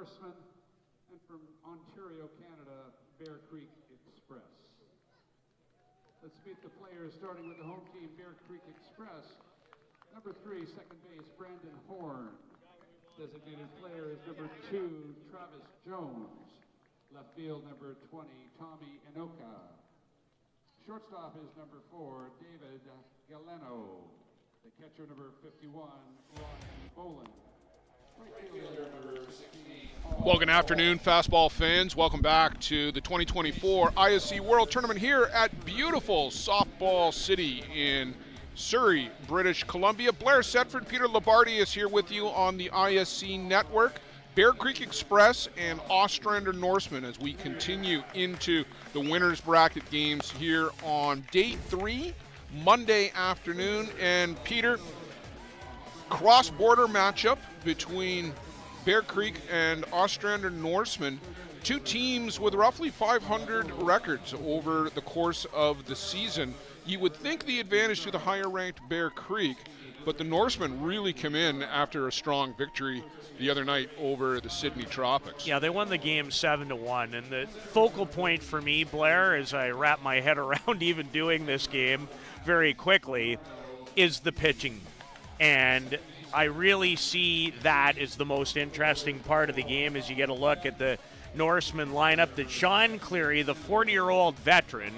Norsemen, and from Ontario, Canada, Bear Creek Express. Let's meet the players, starting with the home team, Bear Creek Express. Number 3, second base, Brandon Horn. Designated player is number 2, Travis Jones. Left field, number 20, Tommy Inoka. Shortstop is number 4, David Galeno. The catcher, number 51, Ryan Boland. Right fielder, number 16. Well, good afternoon, fastball fans. Welcome back to the 2024 ISC World Tournament here at beautiful Softball City in Surrey, British Columbia. Blair Setford, Peter Labardi is here with you on the ISC network. Bear Creek Express and Ostrander Norsemen as we continue into the winners bracket games here on day 3, Monday afternoon. And Peter, cross-border matchup between Bear Creek and Ostrander Norsemen, two teams with roughly 500 records over the course of the season. You would think the advantage to the higher-ranked Bear Creek, but the Norsemen really come in after a strong victory the other night over the Sydney Tropics. Yeah, they won the game 7-1, and the focal point for me, Blair, as I wrap my head around even doing this game very quickly, is the pitching. And I really see that as the most interesting part of the game as you get a look at the Norsemen lineup. That Sean Cleary, the 40-year-old veteran,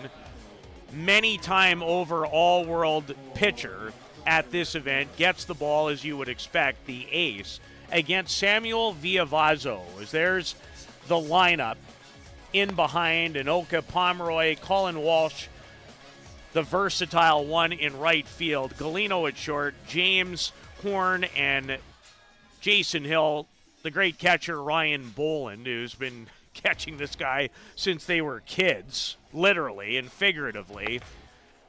many-time over all-world pitcher at this event, gets the ball, as you would expect, the ace, against Samuel Villavazzo. As there's the lineup in behind Inoka, Pomeroy, Colin Walsh, the versatile one in right field, Galeno at short, James Horn, and Jason Hill, the great catcher Ryan Boland, who's been catching this guy since they were kids, literally and figuratively.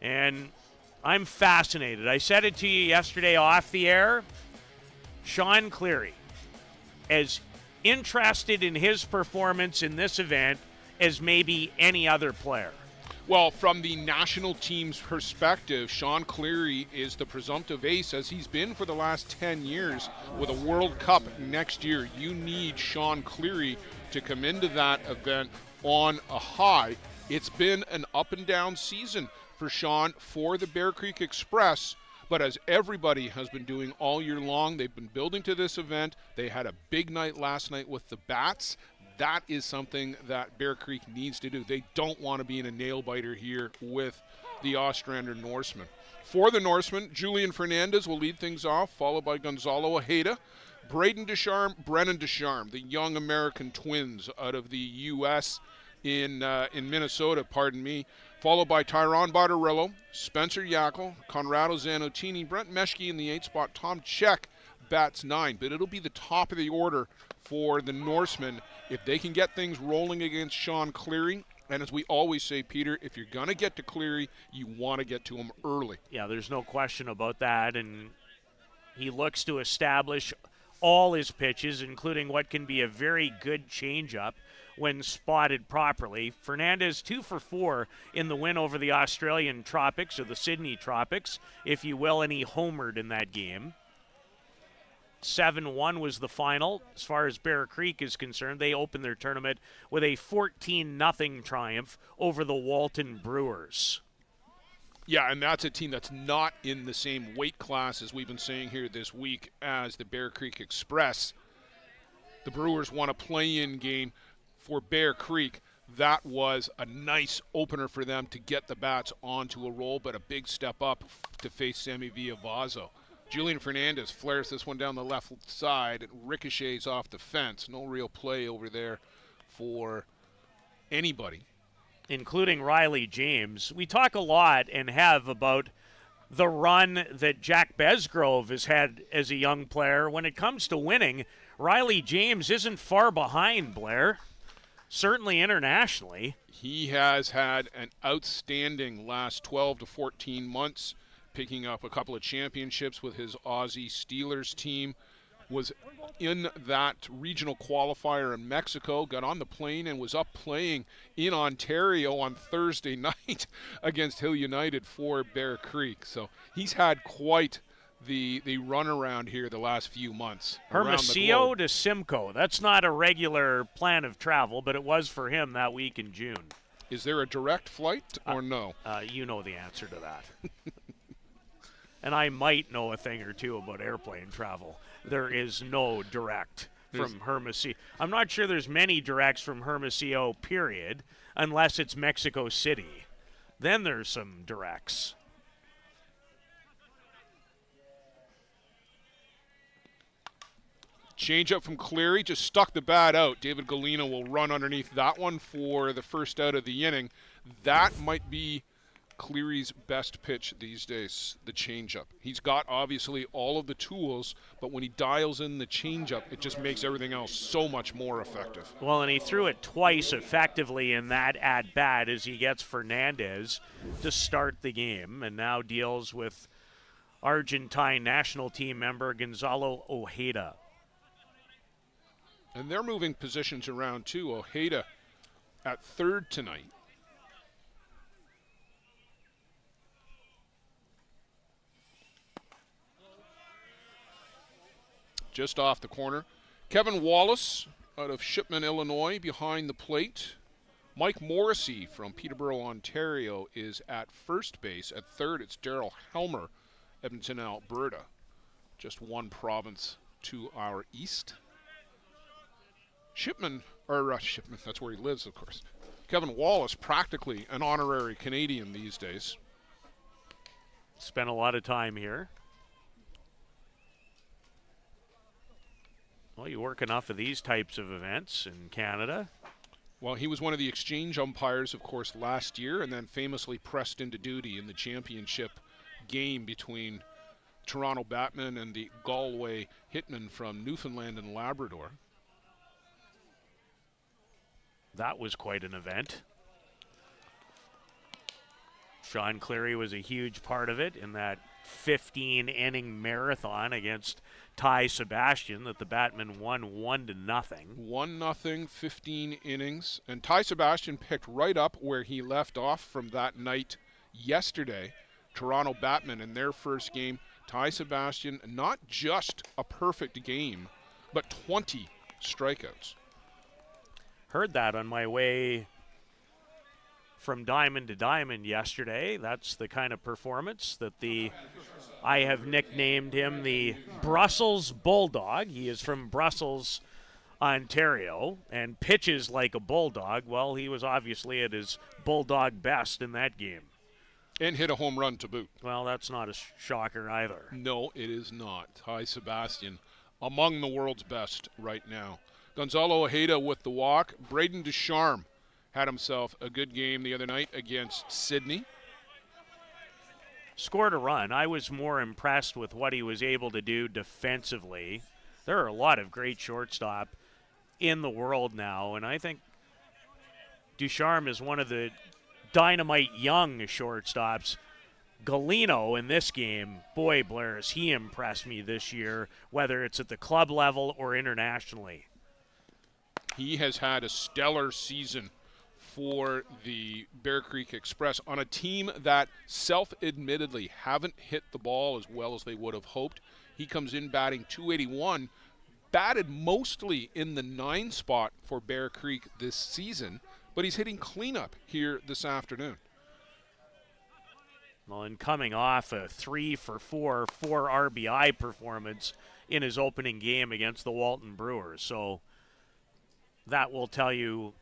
And I'm fascinated. I said it to you yesterday off the air. Sean Cleary, as interested in his performance in this event as maybe any other player. Well, from the national team's perspective, Sean Cleary is the presumptive ace, as he's been for the last 10 years. With a World Cup next year, you need Sean Cleary to come into that event on a high. It's been an up and down season for Sean for the Bear Creek Express, but as everybody has been doing all year long, they've been building to this event. They had a big night last night with the bats. That is something that Bear Creek needs to do. They don't want to be in a nail-biter here with the Ostrander Norsemen. For the Norsemen, Julian Fernandez will lead things off, followed by Gonzalo Ojeda, Braden Descharme, Brennan Descharme, the young American twins out of the U.S. in Minnesota, followed by Tyron Bartarello, Spencer Yackel, Conrado Zanotini, Brent Meschke in the 8th spot, Tom Check bats 9. But it'll be the top of the order for the Norsemen if they can get things rolling against Sean Cleary. And as we always say, Peter, if you're going to get to Cleary, you want to get to him early. Yeah, there's no question about that. And he looks to establish all his pitches, including what can be a very good changeup when spotted properly. Fernandez 2 for 4 in the win over the Australian Tropics, or the Sydney Tropics, if you will, and he homered in that game. 7-1 was the final. As far as Bear Creek is concerned, they opened their tournament with a 14-0 triumph over the Walton Brewers. Yeah, and that's a team that's not in the same weight class, as we've been saying here this week, as the Bear Creek Express. The Brewers won a play-in game for Bear Creek. That was a nice opener for them to get the bats onto a roll, but a big step up to face Sammy Villavazzo. Julian Fernandez flares this one down the left side. It ricochets off the fence. No real play over there for anybody, including Riley James. We talk a lot and have about the run that Jack Besgrove has had as a young player. When it comes to winning, Riley James isn't far behind, Blair, certainly internationally. He has had an outstanding last 12 to 14 months, picking up a couple of championships with his Aussie Steelers team. Was in that regional qualifier in Mexico, got on the plane and was up playing in Ontario on Thursday night against Hill United for Bear Creek. So he's had quite the runaround here the last few months. around the Hermosillo globe. to Simcoe. That's not a regular plan of travel, but it was for him that week in June. Is there a direct flight or no? You know the answer to that. And I might know a thing or two about airplane travel. There is no direct from Hermosillo. I'm not sure there's many directs from Hermosillo, period, unless it's Mexico City. Then there's some directs. Change up from Cleary, just stuck the bat out. David Galino will run underneath that one for the first out of the inning. That might be Cleary's best pitch these days, the changeup. He's got obviously all of the tools, but when he dials in the changeup, it just makes everything else so much more effective. Well, and he threw it twice effectively in that at-bat as he gets Fernandez to start the game and now deals with Argentine national team member Gonzalo Ojeda. And they're moving positions around too. Ojeda at third tonight. Just off the corner. Kevin Wallace out of Shipman, Illinois, behind the plate. Mike Morrissey from Peterborough, Ontario, is at first base. At third, it's Darryl Helmer, Edmonton, Alberta. Just one province to our east. Shipman, that's where he lives, of course. Kevin Wallace, practically an honorary Canadian these days. Spent a lot of time here. Well, you work enough of these types of events in Canada. Well, he was one of the exchange umpires, of course, last year, and then famously pressed into duty in the championship game between Toronto Batmen and the Galway Hitmen from Newfoundland and Labrador. That was quite an event. Sean Cleary was a huge part of it in that 15-inning marathon against Ty Sebastian that the Batmen won 1-0. 1-0, 15 innings. And Ty Sebastian picked right up where he left off from that night yesterday. Toronto Batmen in their first game. Ty Sebastian, not just a perfect game, but 20 strikeouts. Heard that on my way from diamond to diamond yesterday. That's the kind of performance that I have nicknamed him the Brussels Bulldog. He is from Brussels, Ontario, and pitches like a bulldog. Well, he was obviously at his bulldog best in that game. And hit a home run to boot. Well, that's not a shocker either. No, it is not. Ty Sebastian, among the world's best right now. Gonzalo Ojeda with the walk. Braden Ducharme had himself a good game the other night against Sydney. Scored a run. I was more impressed with what he was able to do defensively. There are a lot of great shortstop in the world now, and I think Ducharme is one of the dynamite young shortstops. Galino in this game, boy, Blair, has he impressed me this year, whether it's at the club level or internationally. He has had a stellar season for the Bear Creek Express on a team that self-admittedly haven't hit the ball as well as they would have hoped. He comes in batting .281, batted mostly in the 9 spot for Bear Creek this season, but he's hitting cleanup here this afternoon. Well, and coming off a 3-for-4 RBI performance in his opening game against the Walton Brewers. So that will tell you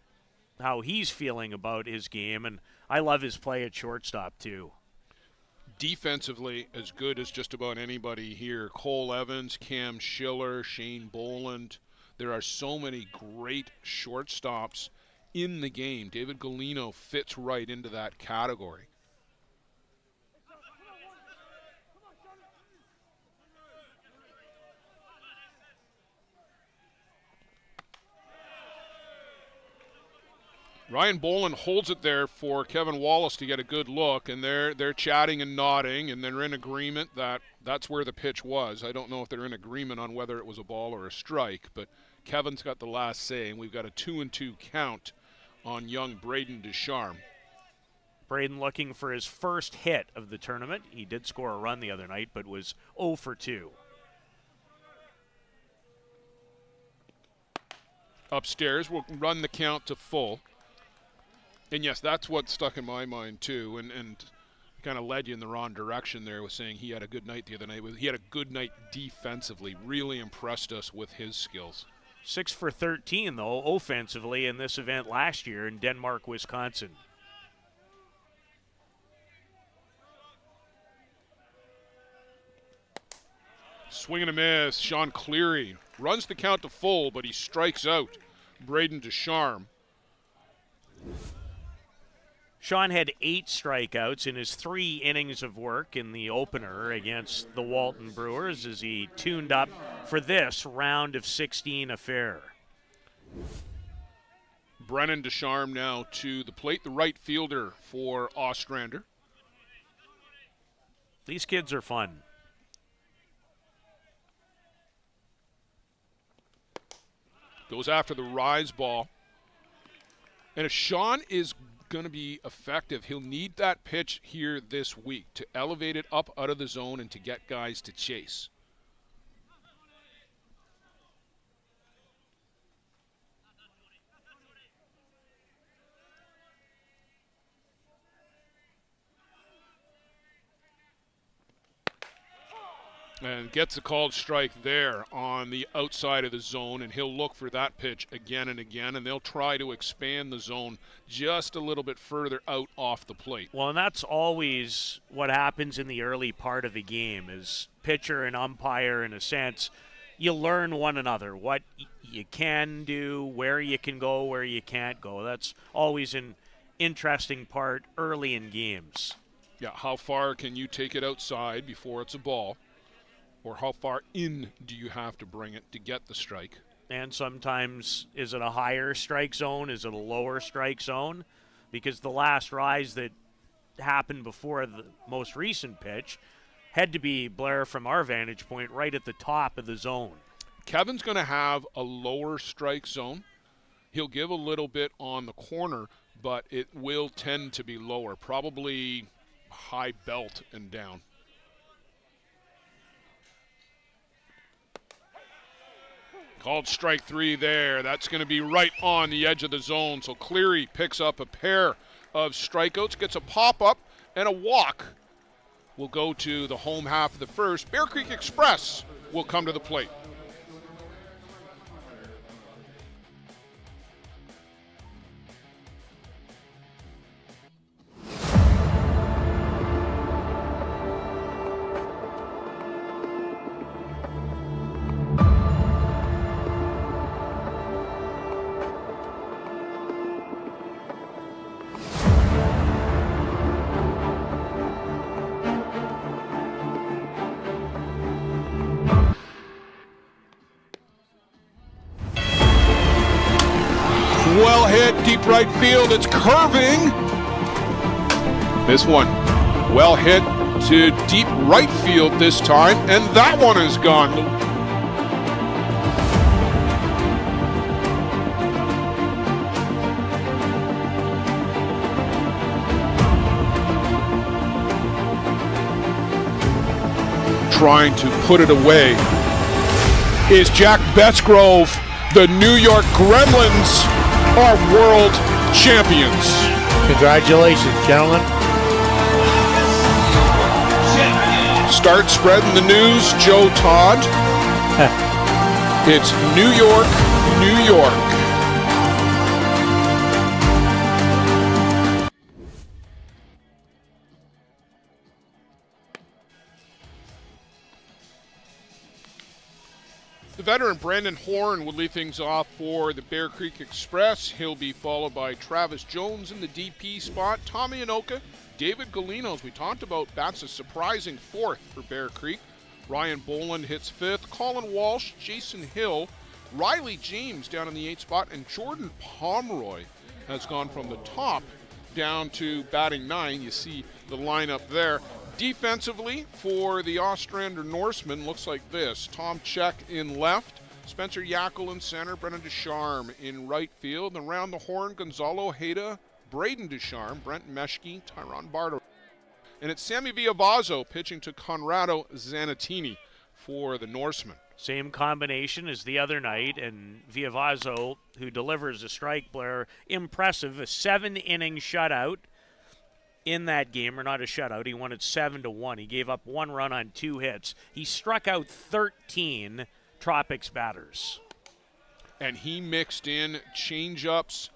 how he's feeling about his game, and I love his play at shortstop too. Defensively, as good as just about anybody here. Cole Evans, Cam Schiller, Shane Boland. There are so many great shortstops in the game. David Galino fits right into that category. Ryan Boland holds it there for Kevin Wallace to get a good look, and they're chatting and nodding, and they're in agreement that that's where the pitch was. I don't know if they're in agreement on whether it was a ball or a strike, but Kevin's got the last say, and we've got a 2-2 count on young Braden Ducharme. Braden looking for his first hit of the tournament. He did score a run the other night, but was 0 for 2. Upstairs, we'll run the count to full. And yes, that's what stuck in my mind too, and kind of led you in the wrong direction there with saying he had a good night the other night. He had a good night defensively, really impressed us with his skills. 6 for 13, though, offensively in this event last year in Denmark, Wisconsin. Swing and a miss. Sean Cleary runs the count to full, but he strikes out Braden Ducharme. Sean had 8 strikeouts in his 3 innings of work in the opener against the Walton Brewers as he tuned up for this round of 16 affair. Brennan Ducharme now to the plate, the right fielder for Ostrander. These kids are fun. Goes after the rise ball. And if Sean is going to be effective, he'll need that pitch here this week to elevate it up out of the zone and to get guys to chase. And gets a called strike there on the outside of the zone, and he'll look for that pitch again and again, and they'll try to expand the zone just a little bit further out off the plate. Well, and that's always what happens in the early part of the game is pitcher and umpire, in a sense, you learn one another, what you can do, where you can go, where you can't go. That's always an interesting part early in games. Yeah, how far can you take it outside before it's a ball? Or how far in do you have to bring it to get the strike? And sometimes, is it a higher strike zone? Is it a lower strike zone? Because the last rise that happened before the most recent pitch had to be, Blair, from our vantage point, right at the top of the zone. Kevin's going to have a lower strike zone. He'll give a little bit on the corner, but it will tend to be lower, probably high belt and down. Called strike 3 there. That's going to be right on the edge of the zone. So Cleary picks up a pair of strikeouts, gets a pop-up and a walk. Will go to the home half of the first. Bear Creek Express will come to the plate. Well hit, deep right field. It's curving. This one, well hit to deep right field this time, and that one is gone. Trying to put it away is Jack Besgrove. The New York Gremlins are world champions. Congratulations, gentlemen. Start spreading the news, Joe Todd. It's New York, New York. The veteran Brandon Horn will lead things off for the Bear Creek Express. He'll be followed by Travis Jones in the DP spot. Tommy Anoka, David Galino, as we talked about, bats a surprising 4th for Bear Creek. Ryan Boland hits 5th. Colin Walsh, Jason Hill, Riley James down in the 8th spot, and Jordan Pomeroy has gone from the top down to batting 9. You see the lineup there. Defensively for the Ostrander Norsemen looks like this. Tom Check in left, Spencer Yackel in center, Brennan Ducharme in right field. And around the horn, Gonzalo Heda, Braden Ducharme, Brent Meshke, Tyron Bardo. And it's Sammy Viavazzo pitching to Conrado Zanatini for the Norsemen. Same combination as the other night, and Viavazzo, who delivers a strike, Blair, impressive, a 7-inning shutout in that game, or not a shutout. He won it 7-1. He gave up 1 run on 2 hits. He struck out 13 Tropics batters. And he mixed in change-ups,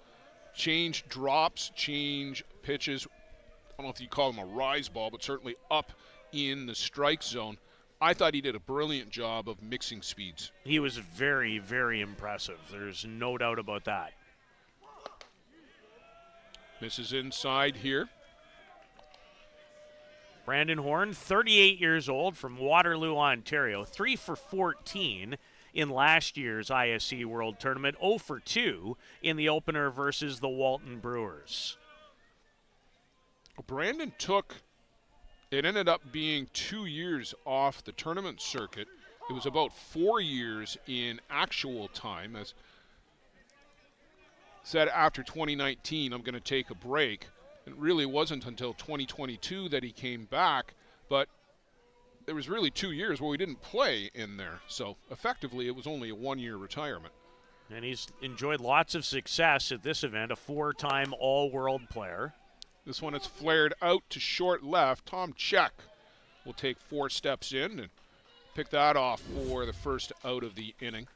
change drops, change pitches. I don't know if you call them a rise ball, but certainly up in the strike zone. I thought he did a brilliant job of mixing speeds. He was very, very impressive. There's no doubt about that. This is inside here. Brandon Horn, 38 years old, from Waterloo, Ontario, 3 for 14 in last year's ISC World Tournament, 0 for 2 in the opener versus the Walton Brewers. Brandon it ended up being 2 years off the tournament circuit. It was about 4 years in actual time. As said, after 2019, I'm going to take a break. It really wasn't until 2022 that he came back, but there was really 2 years where we didn't play in there. So effectively, it was only a 1-year retirement. And he's enjoyed lots of success at this event, a 4-time all-world player. This one is flared out to short left. Tom Check will take 4 steps in and pick that off for the first out of the inning.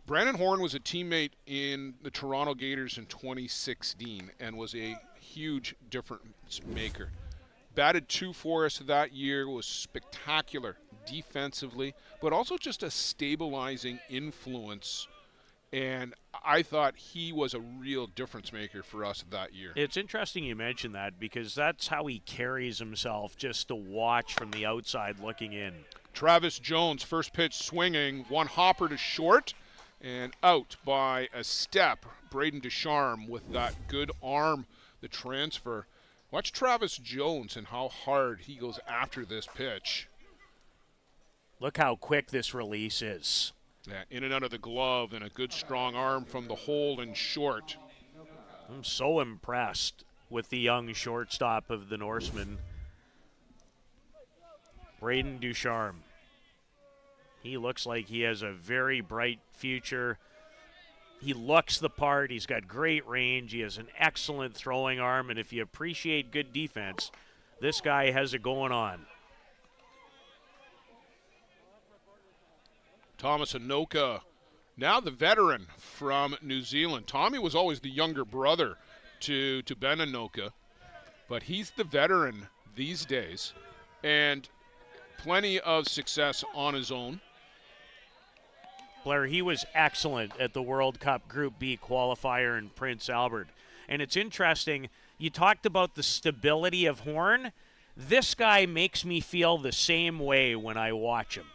Brandon Horn was a teammate in the Toronto Gators in 2016 and was a huge difference maker. Batted 2 for us that year, was spectacular defensively, but also just a stabilizing influence. And I thought he was a real difference maker for us that year. It's interesting you mention that, because that's how he carries himself, just to watch from the outside looking in. Travis Jones, first pitch swinging, 1 hopper to short, and out by a step. Braden Ducharme with that good arm, the transfer. Watch Travis Jones and how hard he goes after this pitch. Look how quick this release is. Yeah, in and out of the glove, and a good strong arm from the hold and short. I'm so impressed with the young shortstop of the Norsemen, Braden Ducharme. He looks like he has a very bright future. He looks the part. He's got great range. He has an excellent throwing arm, and if you appreciate good defense, this guy has it going on. Thomas Anoka, now the veteran from New Zealand. Tommy was always the younger brother to Ben Anoka, but he's the veteran these days, and plenty of success on his own. Blair, he was excellent at the World Cup Group B qualifier in Prince Albert. And it's interesting, you talked about the stability of Horn. This guy makes me feel the same way when I watch him.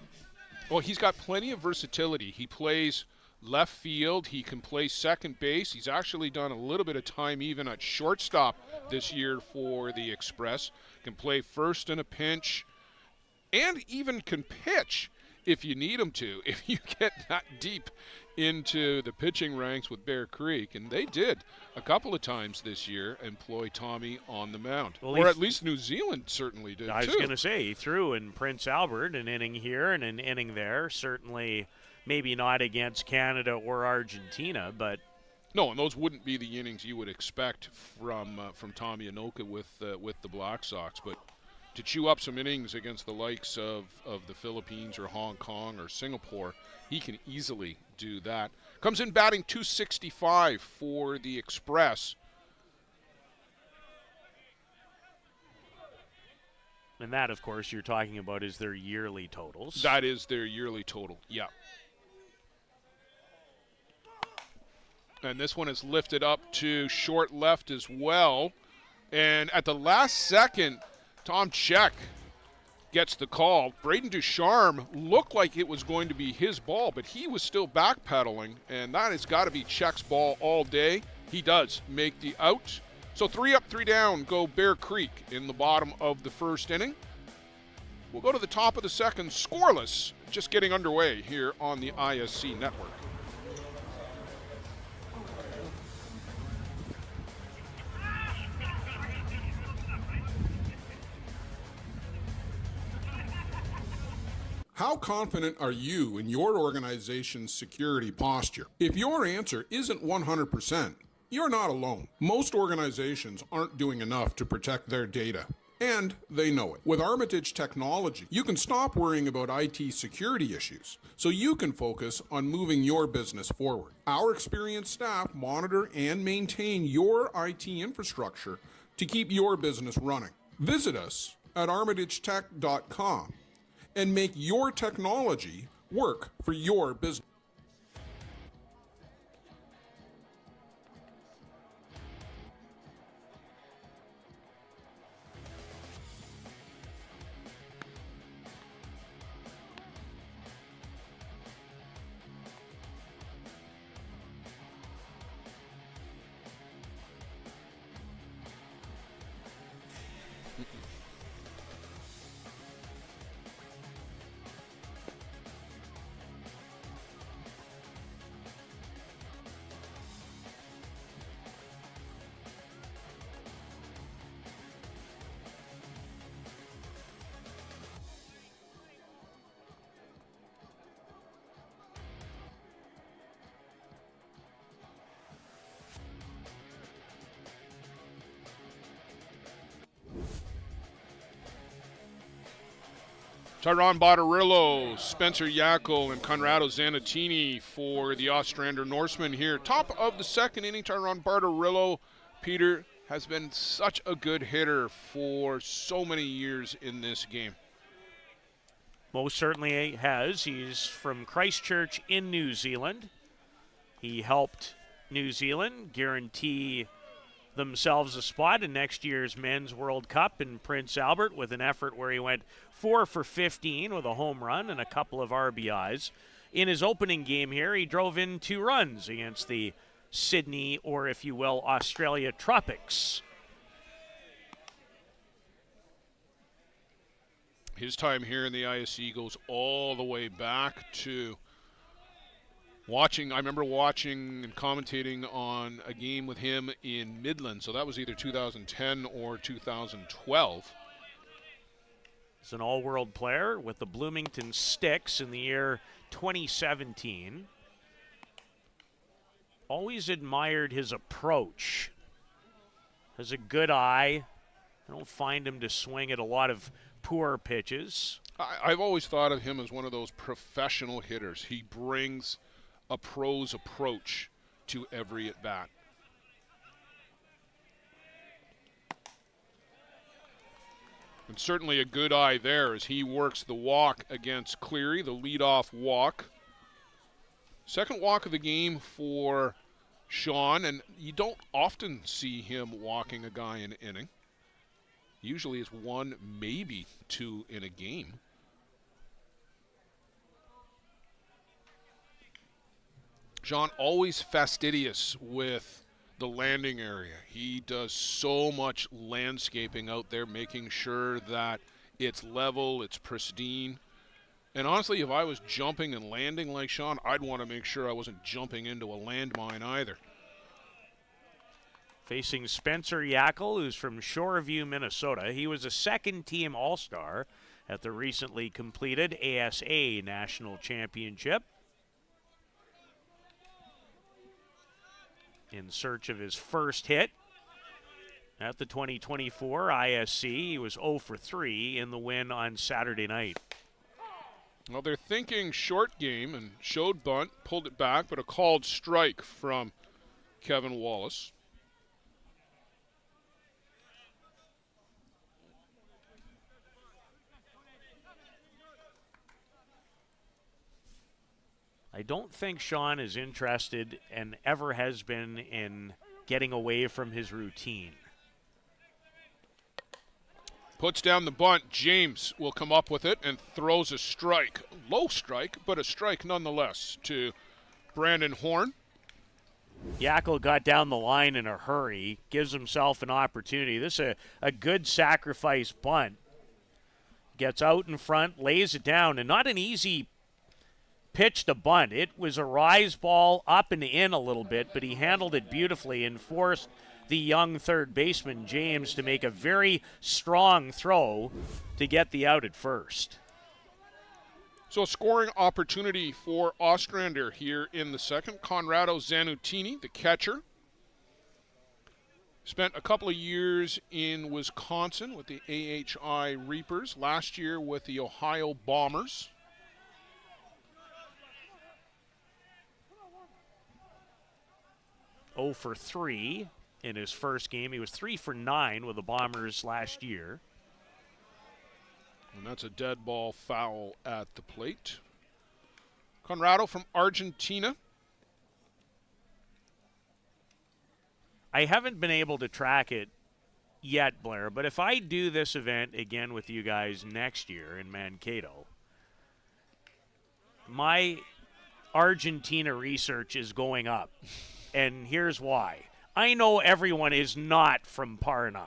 Well, he's got plenty of versatility. He plays left field. He can play second base. He's actually done a little bit of time even at shortstop this year for the Express. Can play first in a pinch, and even can pitch if you need him to, if you get that deep into the pitching ranks with Bear Creek. And they did a couple of times this year employ Tommy on the mound. Well, or at least New Zealand certainly did, I was going to say, he threw in Prince Albert an inning here and an inning there. Certainly maybe not against Canada or Argentina, but... No, and those wouldn't be the innings you would expect from Tommy Anoka with the Black Sox. But to chew up some innings against the likes of the Philippines or Hong Kong or Singapore, he can easily do that. Comes in batting .265 for the Express. And that, of course, you're talking about is their yearly totals. That is their yearly total, yeah. And this one is lifted up to short left as well. And at the last second, Tom Check gets the call. Braden Ducharme looked like it was going to be his ball, but he was still backpedaling, and that has got to be Check's ball all day. He does make the out. So 3 up, 3 down go Bear Creek in the bottom of the first inning. We'll go to the top of the second, scoreless, just getting underway here on the ISC network. How confident are you in your organization's security posture? If your answer isn't 100%, you're not alone. Most organizations aren't doing enough to protect their data, and they know it. With Armitage technology, you can stop worrying about IT security issues so you can focus on moving your business forward. Our experienced staff monitor and maintain your IT infrastructure to keep your business running. Visit us at armitagetech.com and make your technology work for your business. Tyron Botterillo, Spencer Yackel, and Conrado Zanatini for the Ostrander Norsemen here. Top of the second inning, Tyron Botterillo, Peter, has been such a good hitter for so many years in this game. Most certainly has. He's from Christchurch in New Zealand. He helped New Zealand guarantee themselves a spot in next year's Men's World Cup in Prince Albert with an effort where he went 4 for 15 with a home run and a couple of RBIs. In his opening game here, he drove in 2 runs against the Sydney, or if you will, Australia Tropics. His time here in the ISC goes all the way back to I remember watching and commentating on a game with him in Midland, so that was either 2010 or 2012. He's an all-world player with the Bloomington Sticks in the year 2017. Always admired his approach. Has a good eye. I don't find him to swing at a lot of poor pitches. I've always thought of him as one of those professional hitters. He brings a pro's approach to every at-bat. And certainly a good eye there as he works the walk against Cleary, the leadoff walk. Second walk of the game for Sean, and you don't often see him walking a guy in an inning. Usually it's 1, maybe 2 in a game. Sean always fastidious with the landing area. He does so much landscaping out there, making sure that it's level, it's pristine. And honestly, if I was jumping and landing like Sean, I'd want to make sure I wasn't jumping into a landmine either. Facing Spencer Yackel, who's from Shoreview, Minnesota. He was a second-team All-Star at the recently completed ASA National Championship. In search of his first hit at the 2024 ISC. He was 0 for 3 in the win on Saturday night. Well, they're thinking short game and showed bunt, pulled it back, but a called strike from Kevin Wallace. I don't think Sean is interested and ever has been in getting away from his routine. Puts down the bunt. James will come up with it and throws a strike. Low strike, but a strike nonetheless to Brandon Horn. Yackel got down the line in a hurry, gives himself an opportunity. This is a good sacrifice bunt. Gets out in front, lays it down, and not an easy pitch to bunt. It was a rise ball up and in a little bit, but he handled it beautifully and forced the young third baseman, James, to make a very strong throw to get the out at first. So a scoring opportunity for Ostrander here in the second. Conrado Zanutini, the catcher. Spent a couple of years in Wisconsin with the AHI Reapers. Last year with the Ohio Bombers. Oh for 3 in his first game. He was 3 for 9 with the Bombers last year. And that's a dead ball foul at the plate. Conrado from Argentina. I haven't been able to track it yet, Blair, but if I do this event again with you guys next year in Mankato, my Argentina research is going up. And here's why. I know everyone is not from Parna.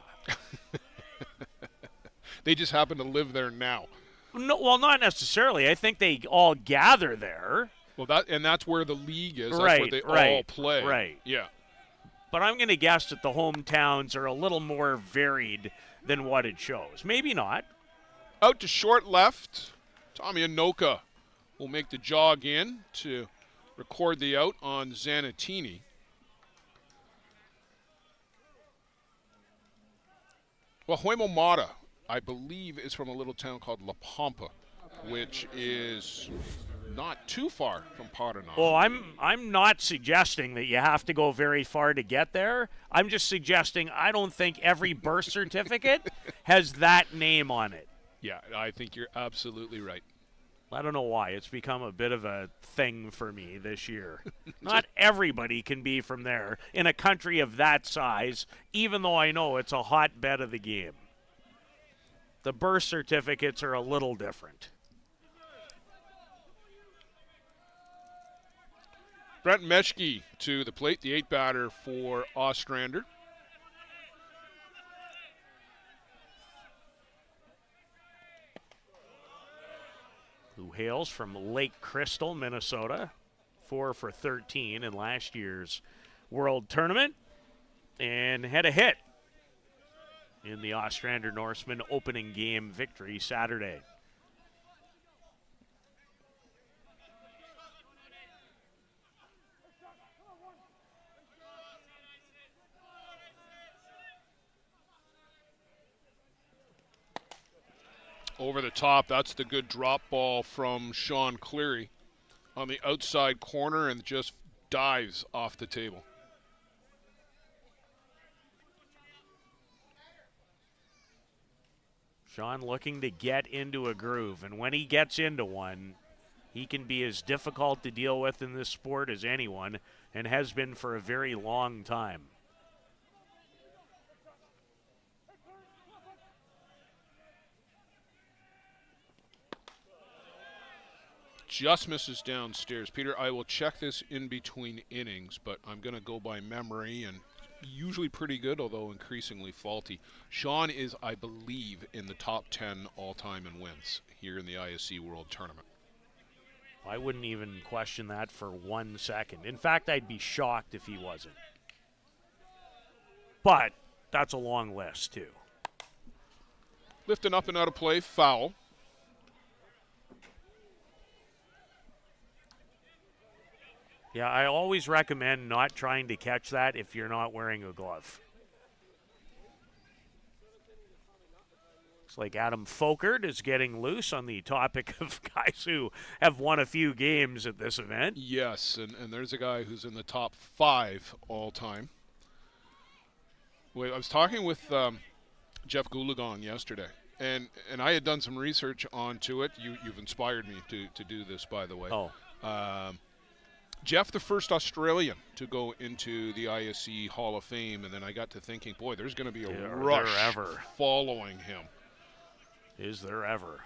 They just happen to live there now. No, well, not necessarily. I think they all gather there. Well, that's where the league is. That's Right, where they right, all play. right. Yeah. But I'm going to guess that the hometowns are a little more varied than what it shows. Maybe not. Out to short left. Tommy Anoka will make the jog in to record the out on Zanatini. Well, Huemo Mata, I believe, is from a little town called La Pampa, which is not too far from Paraná. Well, I'm not suggesting that you have to go very far to get there. I'm just suggesting I don't think every birth certificate has that name on it. Yeah, I think you're absolutely right. I don't know why. It's become a bit of a thing for me this year. Not everybody can be from there in a country of that size, even though I know it's a hotbed of the game. The birth certificates are a little different. Brent Meschke to the plate, the 8-batter for Ostrander. Who hails from Lake Crystal, Minnesota. 4 for 13 in last year's World Tournament. And had a hit in the Ostrander Norsemen opening game victory Saturday. Over the top, that's the good drop ball from Sean Cleary on the outside corner and just dives off the table. Sean looking to get into a groove, and when he gets into one, he can be as difficult to deal with in this sport as anyone, and has been for a very long time. Just misses downstairs. Peter, I will check this in between innings, but I'm going to go by memory, and usually pretty good, although increasingly faulty. Sean is, I believe, in the top 10 all-time in wins here in the ISC World Tournament. I wouldn't even question that for 1 second. In fact, I'd be shocked if he wasn't. But that's a long list, too. Lifting up and out of play, foul. Yeah, I always recommend not trying to catch that if you're not wearing a glove. Looks like Adam Folkert is getting loose on the topic of guys who have won a few games at this event. Yes, and there's a guy who's in the top 5 all-time. Wait, I was talking with Jeff Goulagon yesterday, and I had done some research onto it. You've inspired me to do this, by the way. Oh. Jeff, the first Australian to go into the ISC Hall of Fame, and then I got to thinking, boy, there's going to be a rush following him. Is there ever?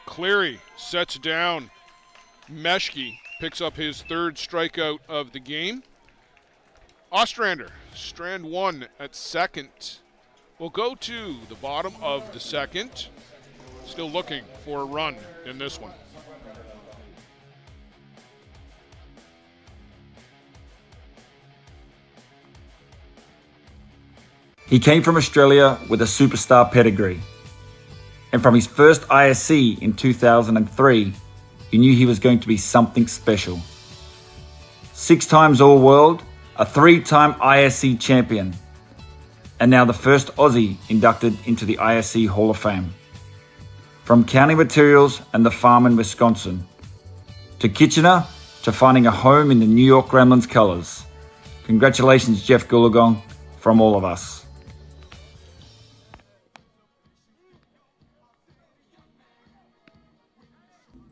Cleary sets down. Meschke picks up his 3rd strikeout of the game. Ostrander, strand 1 at second. We'll go to the bottom of the second. Still looking for a run in this one. He came from Australia with a superstar pedigree. And from his first ISC in 2003, you knew he was going to be something special. 6 times All-World, a 3-time ISC champion, and now the first Aussie inducted into the ISC Hall of Fame. From counting materials and the farm in Wisconsin, to Kitchener, to finding a home in the New York Gremlins colours. Congratulations, Jeff Goolagong, from all of us.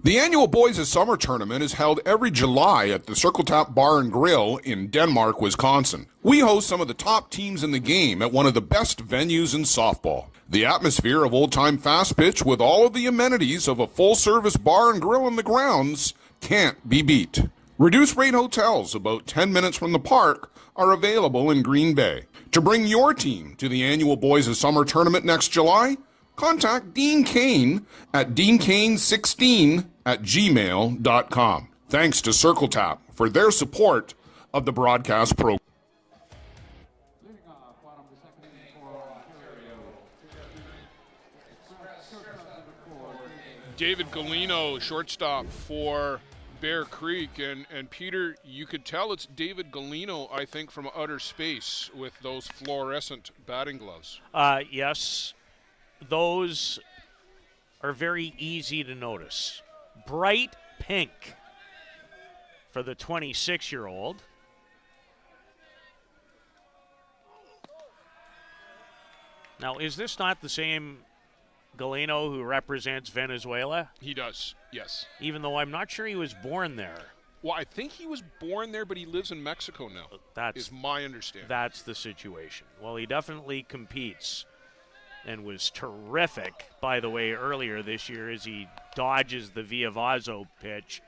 The annual Boys of Summer tournament is held every July at the Circle Tap Bar and Grill in Denmark, Wisconsin. We host some of the top teams in the game at one of the best venues in softball. The atmosphere of old-time fast pitch with all of the amenities of a full-service bar and grill in the grounds can't be beat. Reduced-rate hotels about 10 minutes from the park are available in Green Bay. To bring your team to the annual Boys of Summer tournament next July, contact Dean Kane at deankane16@gmail.com. Thanks to Circle Tap for their support of the broadcast program. David Galino, shortstop for Bear Creek. And Peter, you could tell it's David Galino, I think, from outer space with those fluorescent batting gloves. Yes. Those are very easy to notice. Bright pink for the 26-year-old. Now, is this not the same Galeno who represents Venezuela? He does, yes. Even though I'm not sure he was born there. Well, I think he was born there, but he lives in Mexico now, is my understanding. That's the situation. Well, he definitely competes and was terrific, by the way, earlier this year as he dodges the Villavazo pitch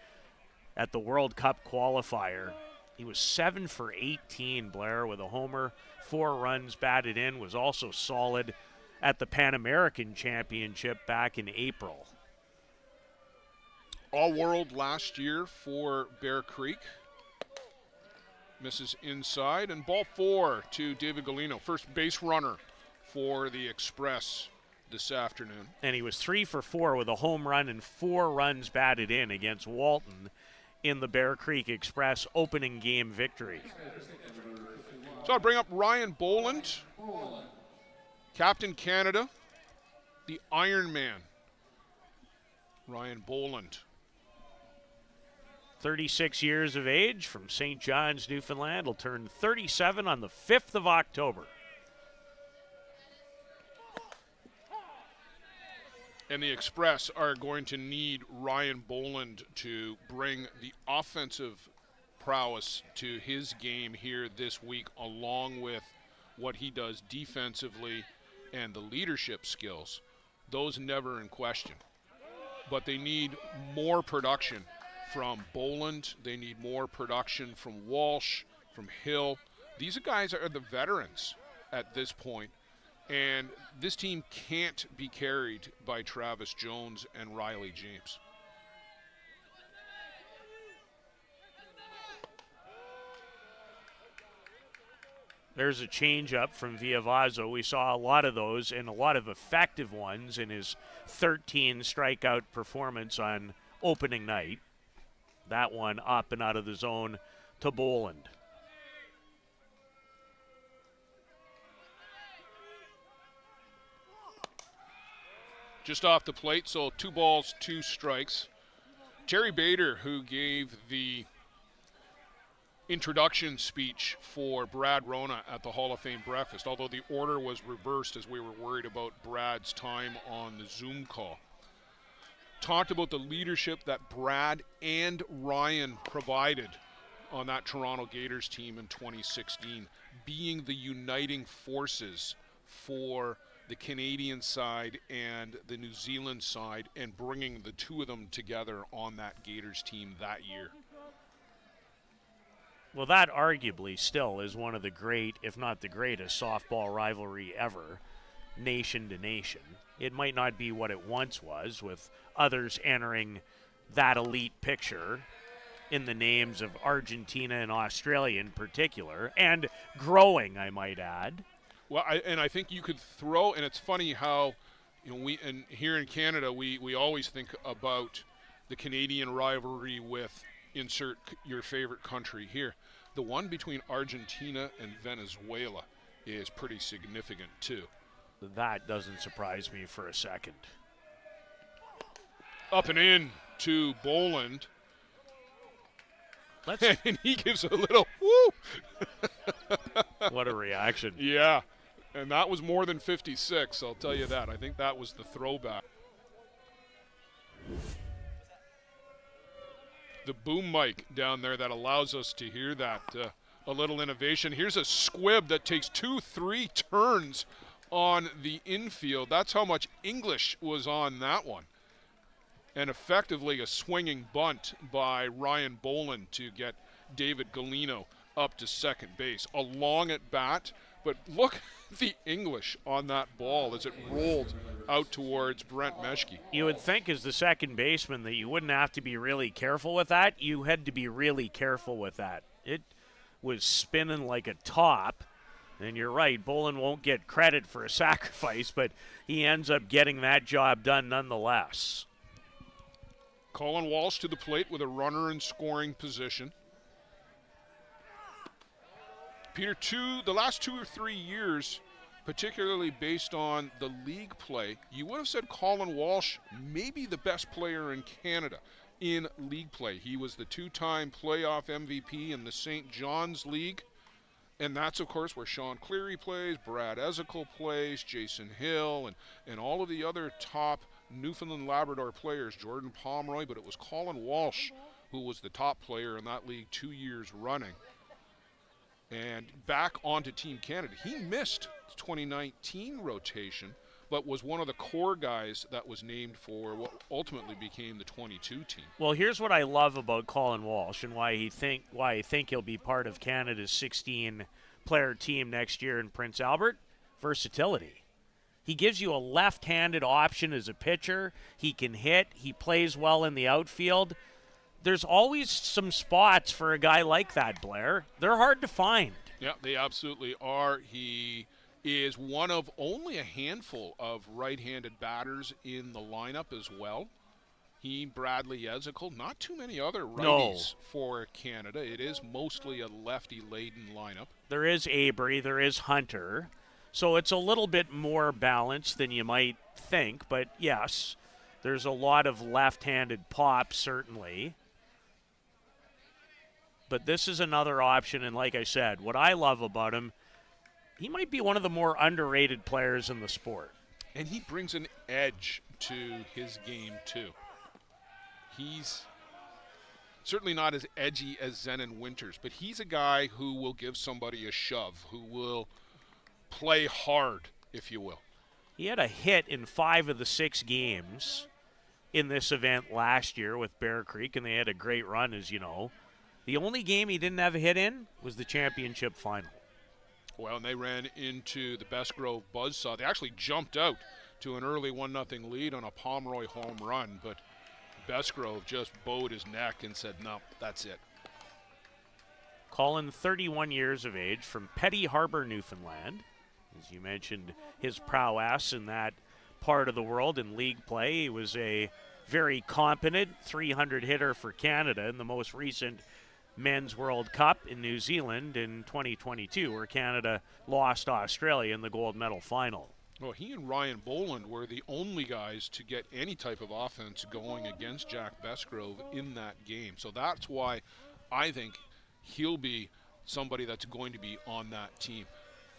at the World Cup qualifier. He was 7 for 18, Blair, with a homer, 4 runs batted in, was also solid at the Pan American Championship back in April. All-World last year for Bear Creek. Misses inside, and ball 4 to David Galino, first base runner for the Express this afternoon. And he was 3 for 4 with a home run and 4 runs batted in against Walton in the Bear Creek Express opening game victory. So I'll bring up Ryan Boland, Captain Canada, the Iron Man. Ryan Boland. 36 years of age from St. John's, Newfoundland. Will turn 37 on the 5th of October. And the Express are going to need Ryan Boland to bring the offensive prowess to his game here this week, along with what he does defensively and the leadership skills. Those never in question. But they need more production from Boland. They need more production from Walsh, from Hill. These guys are the veterans at this point. And this team can't be carried by Travis Jones and Riley James. There's a change-up from Villavazo. We saw a lot of those and a lot of effective ones in his 13 strikeout performance on opening night. That one up and out of the zone to Boland. Just off the plate, so 2 balls, 2 strikes. Terry Bader, who gave the introduction speech for Brad Rona at the Hall of Fame breakfast, although the order was reversed as we were worried about Brad's time on the Zoom call. Talked about the leadership that Brad and Ryan provided on that Toronto Gators team in 2016, being the uniting forces for the Canadian side and the New Zealand side, and bringing the two of them together on that Gators team that year. Well, that arguably still is one of the great, if not the greatest, softball rivalry ever, nation to nation. It might not be what it once was, with others entering that elite picture in the names of Argentina and Australia in particular, and growing, I might add. Well, I think you could throw, and it's funny how, and here in Canada, we always think about the Canadian rivalry with insert your favorite country here. The one between Argentina and Venezuela is pretty significant too. That doesn't surprise me for a second. Up and in to Boland. And he gives a little whoo. What a reaction. Yeah. And that was more than 56, I'll tell you that. I think that was the throwback. The boom mic down there that allows us to hear that. A little innovation. Here's a squib that takes 2-3 turns on the infield. That's how much English was on that one. And effectively a swinging bunt by Ryan Boland to get David Galino up to second base. A long at bat, but look at the English on that ball as it rolled out towards Brent Meschke. You would think as the second baseman that you wouldn't have to be really careful with that. You had to be really careful with that. It was spinning like a top. And you're right, Boland won't get credit for a sacrifice, but he ends up getting that job done nonetheless. Colin Walsh to the plate with a runner in scoring position. Peter, the last 2 or 3 years, particularly based on the league play, you would have said Colin Walsh may be the best player in Canada in league play. He was the 2-time playoff MVP in the St. John's League. And that's, of course, where Sean Cleary plays, Brad Ezekiel plays, Jason Hill, and all of the other top Newfoundland Labrador players, Jordan Pomeroy, but it was Colin Walsh who was the top player in that league 2 years running. And back onto Team Canada. He missed the 2019 rotation, but was one of the core guys that was named for what ultimately became the 22 team. Well, here's what I love about Colin Walsh and why I think he'll be part of Canada's 16-player team next year in Prince Albert. Versatility. He gives you a left-handed option as a pitcher. He can hit. He plays well in the outfield. There's always some spots for a guy like that, Blair. They're hard to find. Yeah, they absolutely are. He is one of only a handful of right-handed batters in the lineup as well. He, Bradley Ezekiel, not too many other righties for Canada. It is mostly a lefty-laden lineup. There is Avery, there is Hunter. So it's a little bit more balanced than you might think. But, yes, there's a lot of left-handed pop, certainly. But this is another option, and like I said, what I love about him, he might be one of the more underrated players in the sport. And he brings an edge to his game, too. He's certainly not as edgy as Zenon Winters, but he's a guy who will give somebody a shove, who will play hard, if you will. He had a hit in 5 of the 6 games in this event last year with Bear Creek, and they had a great run, as you know. The only game he didn't have a hit in was the championship final. Well, and they ran into the Best Grove buzzsaw. They actually jumped out to an early 1-0 lead on a Pomeroy home run, but Best Grove just bowed his neck and said, no, that's it. Colin, 31 years of age, from Petty Harbor, Newfoundland. As you mentioned, his prowess in that part of the world in league play. He was a very competent 300 hitter for Canada in the most recent Men's World Cup in New Zealand in 2022, where Canada lost Australia in the gold medal final. Well, he and Ryan Boland were the only guys to get any type of offense going against Jack Bestgrove in that game. So that's why I think he'll be somebody that's going to be on that team.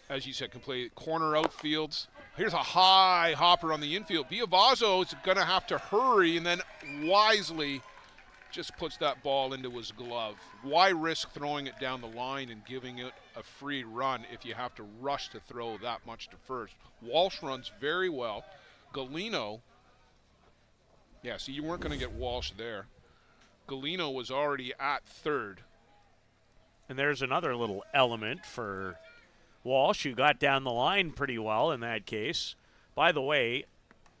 As you said, can play corner outfields. Here's a high hopper on the infield. Biavazo is going to have to hurry and then wisely just puts that ball into his glove. Why risk throwing it down the line and giving it a free run if you have to rush to throw that much to first? Walsh runs very well. Galino, yeah, see, you weren't going to get Walsh there. Galino was already at third. And there's another little element for Walsh, who got down the line pretty well in that case. By the way,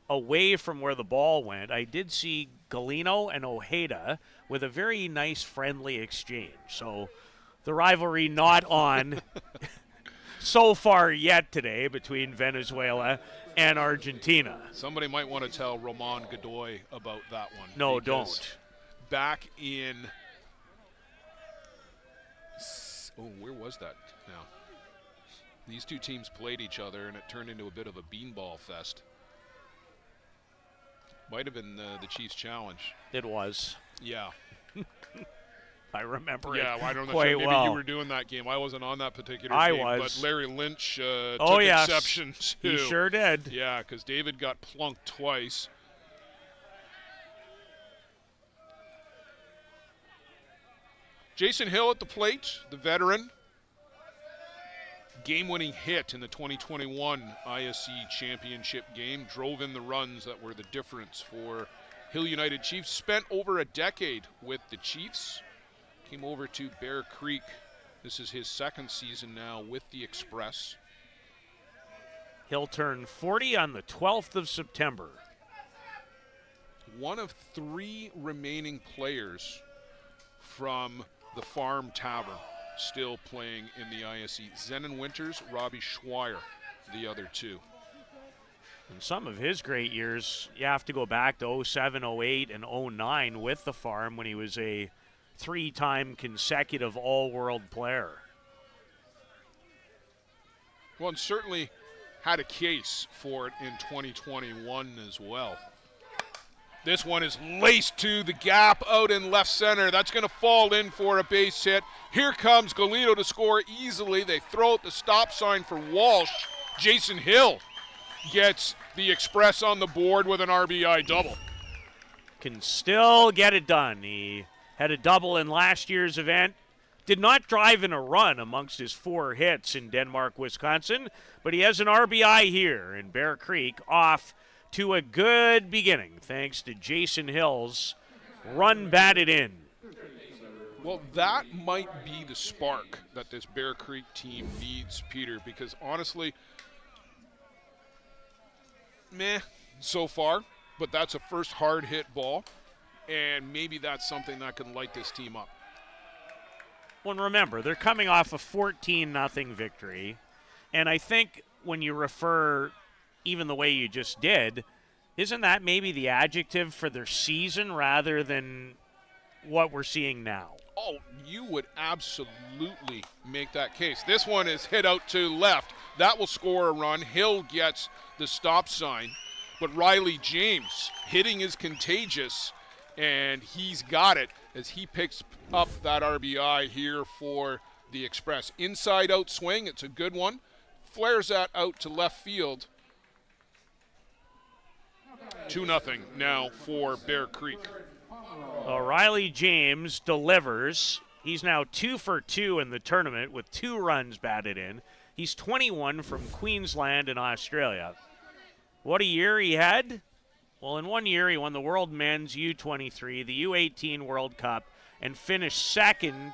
away from where the ball went, I did see Galino and Ojeda with a very nice friendly exchange. So the rivalry not on so far yet today between Venezuela and Argentina. Somebody might want to tell Roman Godoy about that one. No, because don't. Back in, where was that now? These two teams played each other, and it turned into a bit of a beanball fest. Might have been the Chiefs Challenge. It was. Yeah. I remember it Yeah, well, I don't know. quite Maybe well. you were doing that game. I wasn't on that particular I game. was. But Larry Lynch took yes. exception to. He sure did. Yeah, because David got plunked twice. Jason Hill at the plate, the veteran. Game-winning hit in the 2021 ISC championship game. Drove in the runs that were the difference for Hill United Chiefs. Spent over a decade with the Chiefs. Came over to Bear Creek. This is his second season now with the Express. He'll turn 40 on the 12th of September. One of three remaining players from the Farm Tavern still playing in the ISC. Zenon Winters, Robbie Schweier, the other two. In some of his great years, you have to go back to 07, 08, and 09 with the Farm when he was a three-time consecutive all-world player. Well, and certainly had a case for it in 2021 as well. This one is laced to the gap out in left center. That's going to fall in for a base hit. Here comes Golito to score easily. They throw out the stop sign for Walsh. Jason Hill gets the Express on the board with an RBI double. Can still get it done. He had a double in last year's event. Did not drive in a run amongst his 4 hits in Denmark, Wisconsin, but he has an RBI here in Bear Creek, off to a good beginning thanks to Jason Hill's run batted in. Well, that might be the spark that this Bear Creek team needs, Peter, because honestly, meh so far, but that's a first hard hit ball, and maybe that's something that can light this team up. Well, and remember, they're coming off a 14-0 victory, and I think when you refer even the way you just did, isn't that maybe the adjective for their season rather than what we're seeing now? Oh, you would absolutely make that case. This one is hit out to left. That will score a run. Hill gets the stop sign, but Riley James hitting is contagious, and he's got it as he picks up that RBI here for the Express. Inside out swing, it's a good one. Flares that out to left field. 2-0 now for Bear Creek. Riley James delivers. He's now 2 for 2 in the tournament with 2 runs batted in. He's 21 from Queensland and Australia. What a year he had. Well, in 1 year, he won the World Men's U23, the U18 World Cup, and finished second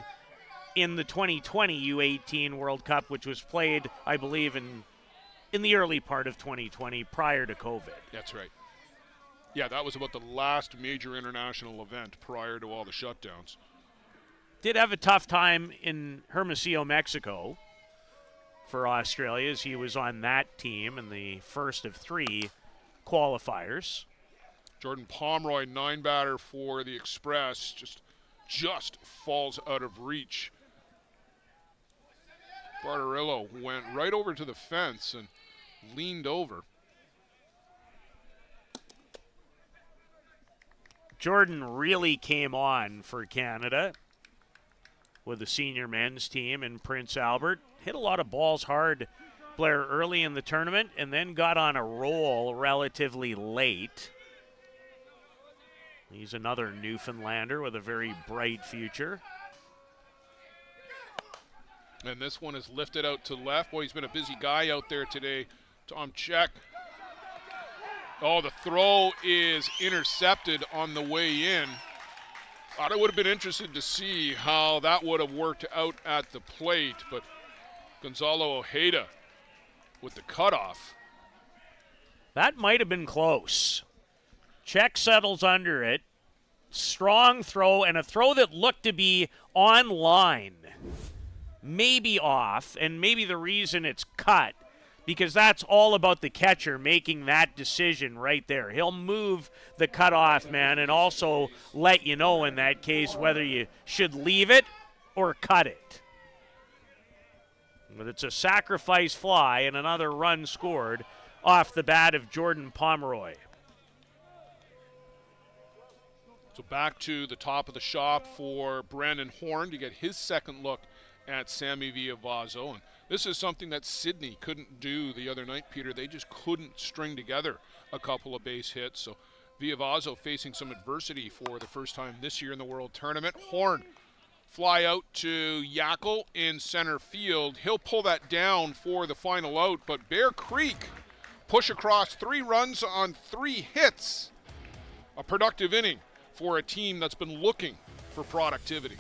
in the 2020 U18 World Cup, which was played, I believe, in the early part of 2020 prior to COVID. That's right. Yeah, that was about the last major international event prior to all the shutdowns. Did have a tough time in Hermosillo, Mexico for Australia, as he was on that team in the first of 3 qualifiers. Jordan Pomeroy, 9-batter for the Express, just falls out of reach. Bartarillo went right over to the fence and leaned over. Jordan really came on for Canada with the senior men's team in Prince Albert. Hit a lot of balls hard, Blair, early in the tournament, and then got on a roll relatively late. He's another Newfoundlander with a very bright future. And this one is lifted out to left. Boy, he's been a busy guy out there today. Tom Check. Oh, the throw is intercepted on the way in. Thought I would have been interested to see how that would have worked out at the plate, but Gonzalo Ojeda with the cutoff. That might have been close. Check settles under it. Strong throw, and a throw that looked to be on line. Maybe off, and maybe the reason it's cut because that's all about the catcher making that decision right there. He'll move the cutoff man and also let you know in that case whether you should leave it or cut it. But it's a sacrifice fly and another run scored off the bat of Jordan Pomeroy. So back to the top of the shop for Brandon Horn to get his second look at Sammy Villavazo. And this is something that Sydney couldn't do the other night, Peter. They just couldn't string together a couple of base hits. So Villavazo facing some adversity for the first time this year in the World Tournament. Horn fly out to Yackel in center field. He'll pull that down for the final out, but Bear Creek push across 3 runs on 3 hits. A productive inning for a team that's been looking for productivity.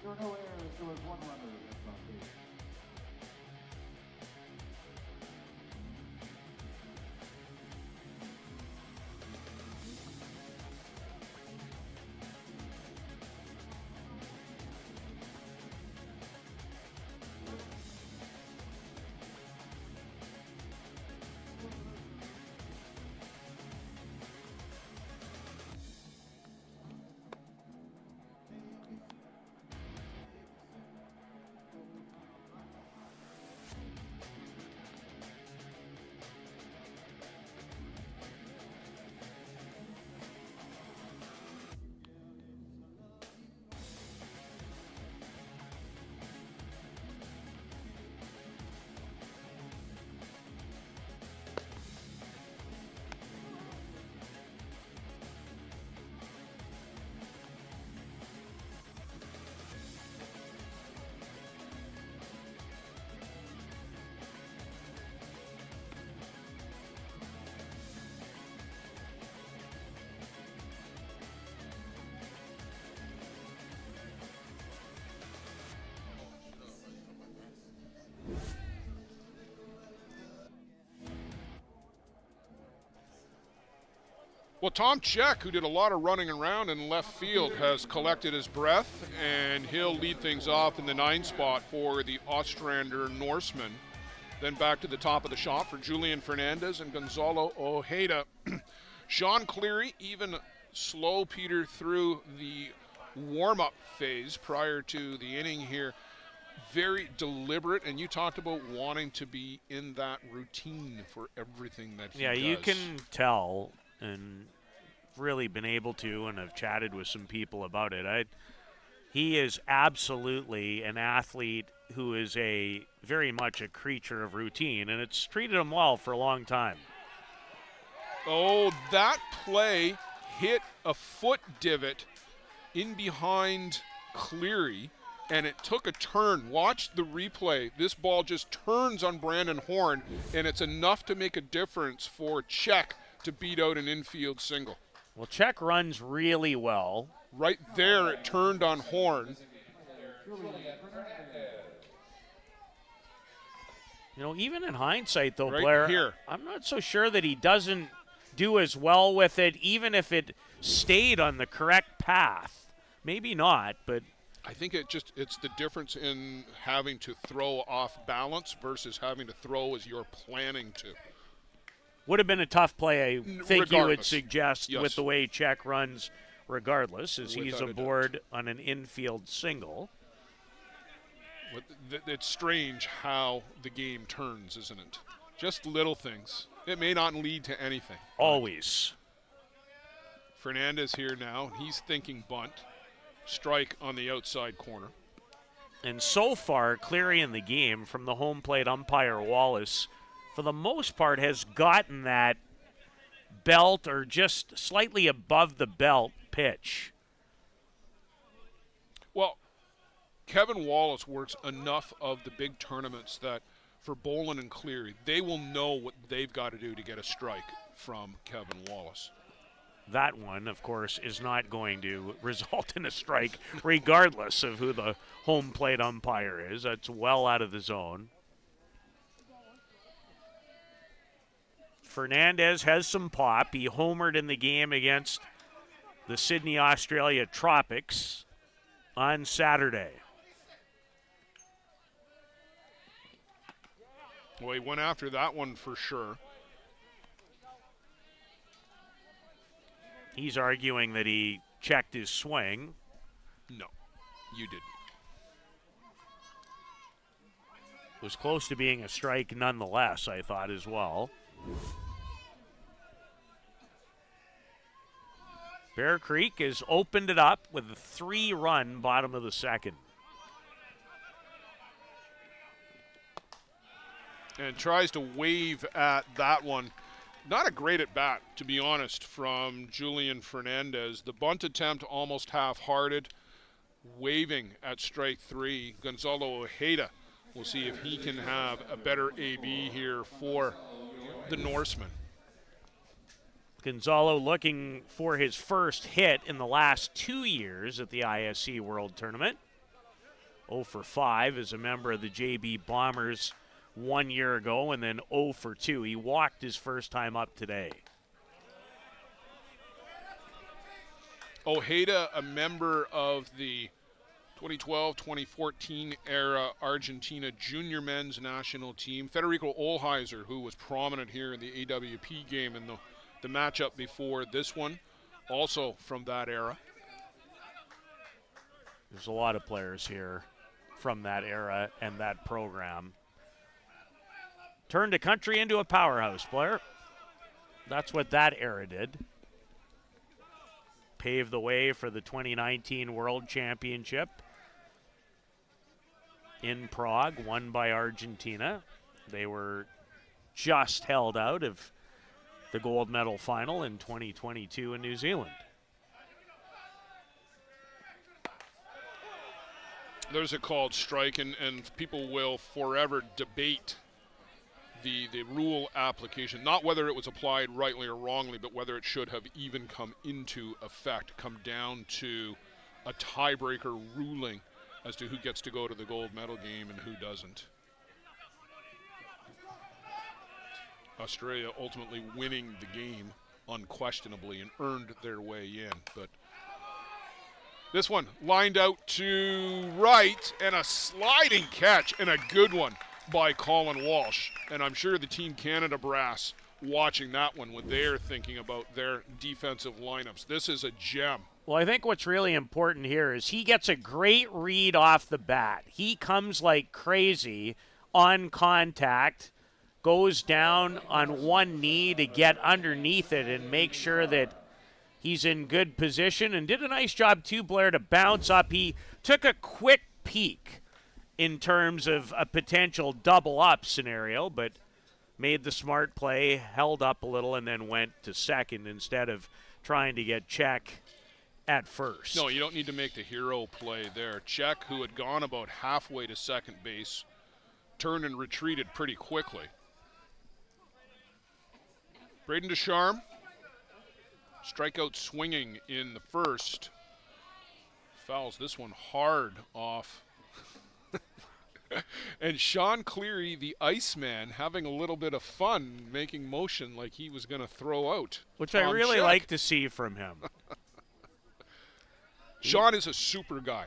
There were no errors. There was 1 runner that's on base. Well, Tom Check, who did a lot of running around in left field, has collected his breath, and he'll lead things off in the 9 spot for the Ostrander Norsemen. Then back to the top of the shop for Julian Fernandez and Gonzalo Ojeda. Sean Cleary, even slow, Peter, through the warm-up phase prior to the inning here. Very deliberate, and you talked about wanting to be in that routine for everything that he does. Yeah, you can tell, and really been able to, and have chatted with some people about it. He is absolutely an athlete who is very much a creature of routine, and it's treated him well for a long time. Oh, that play hit a foot divot in behind Cleary, and it took a turn. Watch the replay. This ball just turns on Brandon Horn, and it's enough to make a difference for Check to beat out an infield single. Well, Check runs really well. Right there, it turned on Horn. You know, even in hindsight, though, Right Blair, here. I'm not so sure that he doesn't do as well with it, even if it stayed on the correct path. Maybe not, but I think it's the difference in having to throw off balance versus having to throw as you're planning to. would have been a tough play, I think you would suggest, Yes. with the way Check runs regardless, as he's Without a aboard on an infield single. It's strange how the game turns, isn't it? Just little things. It may not lead to anything. Always. Fernandez here now. He's thinking bunt. Strike on the outside corner. And so far, Cleary in the game from the home plate umpire Wallace, for the most part, has gotten that belt or just slightly above the belt pitch. Well, Kevin Wallace works enough of the big tournaments that for Bolin and Cleary, they will know what they've got to do to get a strike from Kevin Wallace. That one, of course, is not going to result in a strike regardless of who the home plate umpire is. That's well out of the zone. Fernandez has some pop. He homered in the game against the Sydney, Australia Tropics on Saturday. Well, he went after that one for sure. He's arguing that he checked his swing. No, you didn't. It was close to being a strike nonetheless, I thought as well. Bear Creek has opened it up with a 3-run bottom of the second. And tries to wave at that one. Not a great at bat, to be honest, from Julian Fernandez. The bunt attempt almost half-hearted, waving at strike 3. Gonzalo Ojeda. We'll see if he can have a better AB here for the Norsemen. Gonzalo looking for his first hit in the last 2 years at the ISC World Tournament. 0 for 5 as a member of the JB Bombers 1 year ago, and then 0 for 2. He walked his first time up today. Ojeda, a member of the 2012-2014 era Argentina junior men's national team. Federico Olheiser, who was prominent here in the AWP game in the matchup before this one, also from that era. There's a lot of players here from that era and that program. Turned a country into a powerhouse, Blair. That's what that era did. Paved the way for the 2019 World Championship in Prague, won by Argentina. They were just held out of the gold medal final in 2022 in New Zealand. There's a called strike, and people will forever debate the rule application, not whether it was applied rightly or wrongly, but whether it should have even come into effect, come down to a tiebreaker ruling as to who gets to go to the gold medal game and who doesn't. Australia ultimately winning the game unquestionably and earned their way in, but this one lined out to right, and a sliding catch, and a good one by Colin Walsh. And I'm sure the Team Canada brass watching that one when they're thinking about their defensive lineups. This is a gem. Well, I think what's really important here is he gets a great read off the bat. He comes like crazy on contact, goes down on one knee to get underneath it and make sure that he's in good position, and did a nice job too, Blair, to bounce up. He took a quick peek in terms of a potential double-up scenario, but made the smart play, held up a little, and then went to second instead of trying to get check at first. No, you don't need to make the hero play there. Check, who had gone about halfway to second base, turned and retreated pretty quickly. Braden Ducharme, strikeout swinging in the first. Fouls this one hard off. And Sean Cleary, the Iceman, having a little bit of fun, making motion like he was going to throw out. Which I really Check. like to see from him. Sean is a super guy.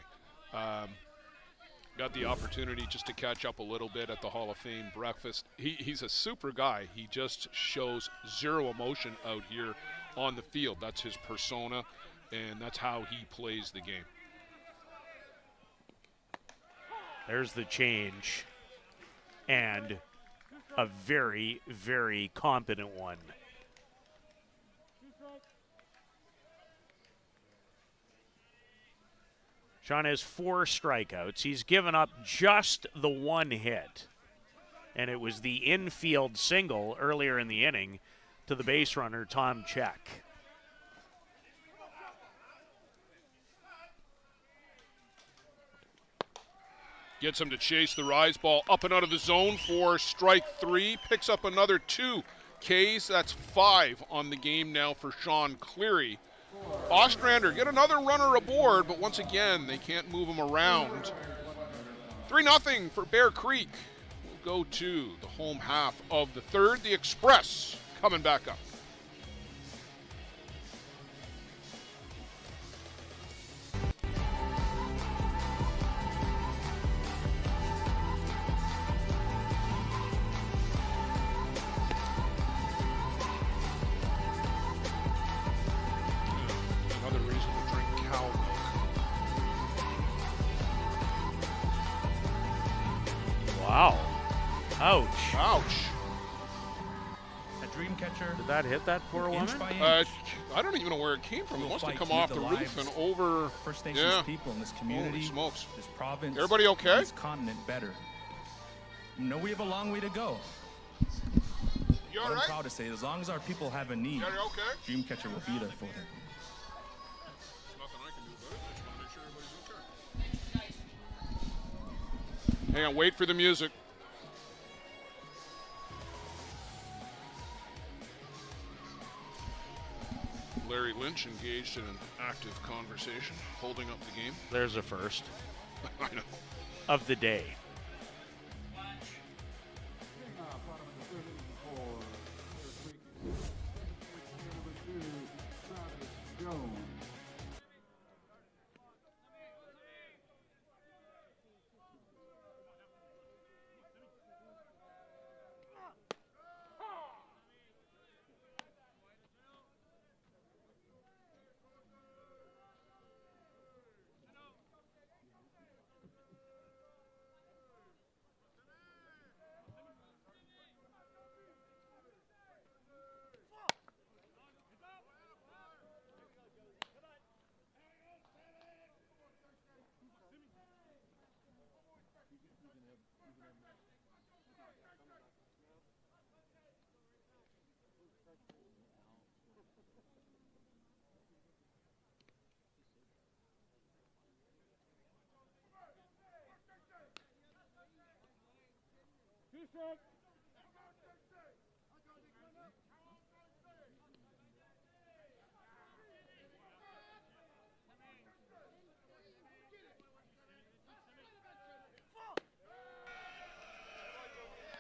Got the opportunity just to catch up a little bit at the Hall of Fame breakfast. He's a super guy. He just shows zero emotion out here on the field. That's his persona, and that's how he plays the game. There's the change, and a very, very competent one. Sean has 4 strikeouts. He's given up just the one hit, and it was the infield single earlier in the inning to the base runner, Tom Check. Gets him to chase the rise ball up and out of the zone for strike 3. Picks up another 2 Ks. That's 5 on the game now for Sean Cleary. Ostrander get another runner aboard, but once again, they can't move him around. 3-0 for Bear Creek. We'll go to the home half of the third. The Express coming back up. cow milk. Wow. Ouch. Ouch. A dream catcher. Did that hit that poor woman? Inch by inch. I don't even know where it came from. It We'll must have fight come to off live the the roof and lives over. First Nations Yeah. people in this community, Holy smokes. this province, Everybody okay? this continent better. You know, we have a long way to go. You But all I'm right? proud to say, as long as our people have a need, Yeah, you okay? Dreamcatcher will be there for them. There's nothing I can do about it. I just want to make sure everybody's okay. Hang on, wait for the music. Larry Lynch engaged in an active conversation, holding up the game. There's a first I know. of the day. Bottom of the third inning for Bear Creek. Number 2, Travis Jones.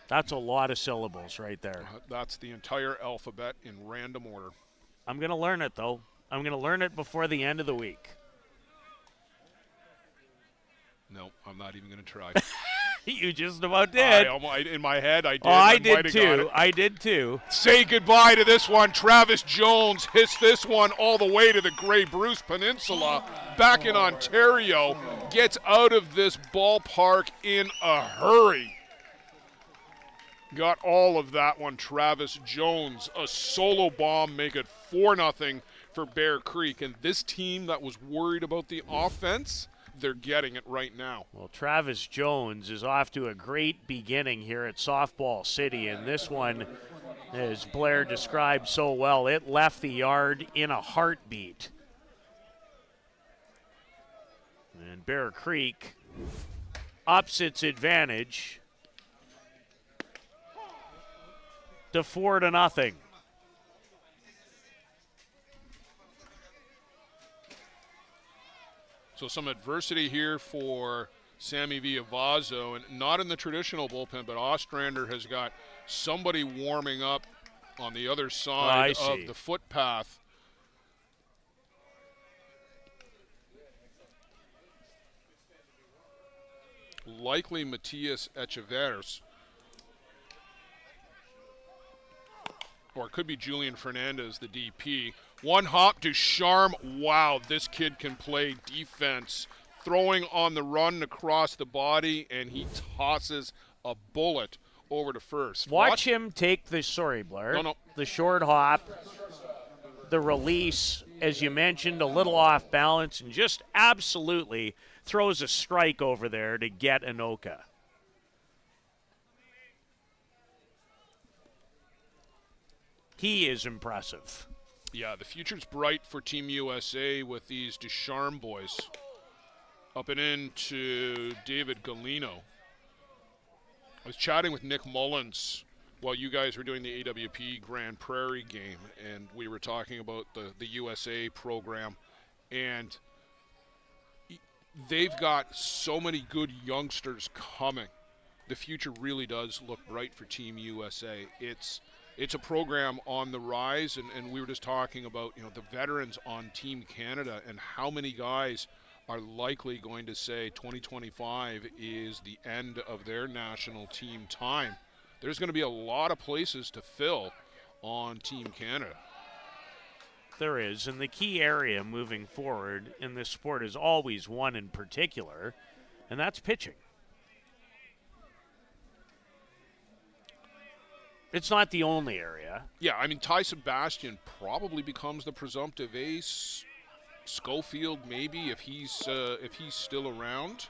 That's a lot of syllables right there. That's the entire alphabet in random order. I'm going to learn it, though. I'm going to learn it before the end of the week. No, I'm not even going to try. You just about did. In my head, I did. Oh, I might did have got too. it. I did too. Say goodbye to this one. Travis Jones hits this one all the way to the Grey Bruce Peninsula back in Ontario. Gets out of this ballpark in a hurry. Got all of that one, Travis Jones. A solo bomb, make it 4-0 for Bear Creek. And this team that was worried about the offense, they're getting it right now. Well, Travis Jones is off to a great beginning here at Softball City, and this one, as Blair described so well, it left the yard in a heartbeat. And Bear Creek ups its advantage to 4-0. So some adversity here for Sammy Villavazo, and not in the traditional bullpen, but Ostrander has got somebody warming up on the other side of the footpath. Likely Matias Echeverres. Or it could be Julian Fernandez, the DP. One hop to Charm. Wow, this kid can play defense. Throwing on the run across the body, and he tosses a bullet over to first. Watch him take the, sorry, Blair. No. The short hop, the release, as you mentioned, a little off balance, and just absolutely throws a strike over there to get Anoka. He is impressive. Yeah, the future's bright for Team USA with these Ducharme boys. Up and into David Galino. I was chatting with Nick Mullins while you guys were doing the AWP Grand Prairie game, and we were talking about the USA program, and they've got so many good youngsters coming. The future really does look bright for Team USA. It's a program on the rise, and we were just talking about, you know, the veterans on Team Canada and how many guys are likely going to say 2025 is the end of their national team time. There's going to be a lot of places to fill on Team Canada. there is. And the key area moving forward in this sport is always one in particular, and that's pitching. It's not the only area. Yeah, I mean, Ty Sebastian probably becomes the presumptive ace. Scofield maybe if he's still around.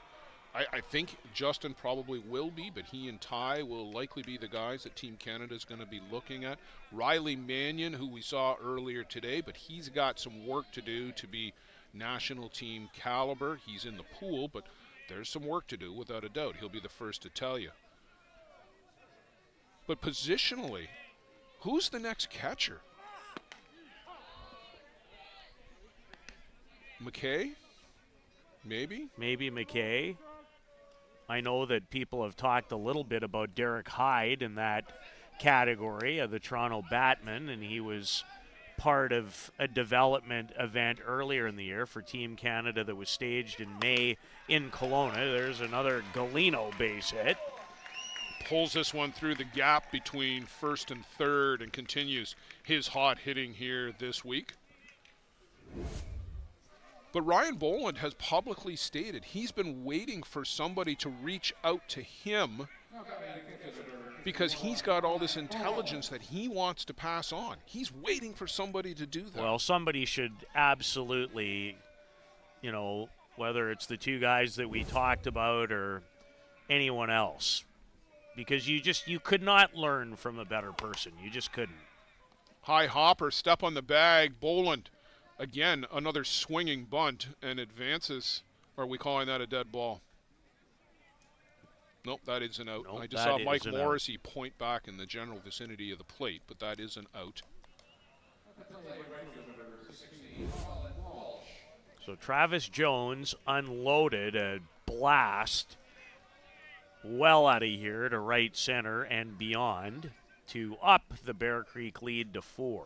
I think Justin probably will be, but he and Ty will likely be the guys that Team Canada is going to be looking at. Riley Mannion, who we saw earlier today, but he's got some work to do to be national team caliber. He's in the pool, but there's some work to do without a doubt. He'll be the first to tell you. But positionally, who's the next catcher? McKay? Maybe? Maybe McKay. I know that people have talked a little bit about Derek Hyde in that category of the Toronto Batman, and he was part of a development event earlier in the year for Team Canada that was staged in May in Kelowna. There's another Galeno base hit. Pulls this one through the gap between first and third and continues his hot hitting here this week. But Ryan Boland has publicly stated he's been waiting for somebody to reach out to him because he's got all this intelligence that he wants to pass on. He's waiting for somebody to do that. Well, somebody should absolutely, whether it's the two guys that we talked about or anyone else, because you could not learn from a better person. You just couldn't. High hopper, step on the bag. Boland, again, another swinging bunt and advances. Are we calling that a dead ball? Nope, that is an out. Nope, I just saw Mike Morrissey point back in the general vicinity of the plate, but that is an out. So Travis Jones unloaded a blast well out of here to right center and beyond to up the Bear Creek lead to 4.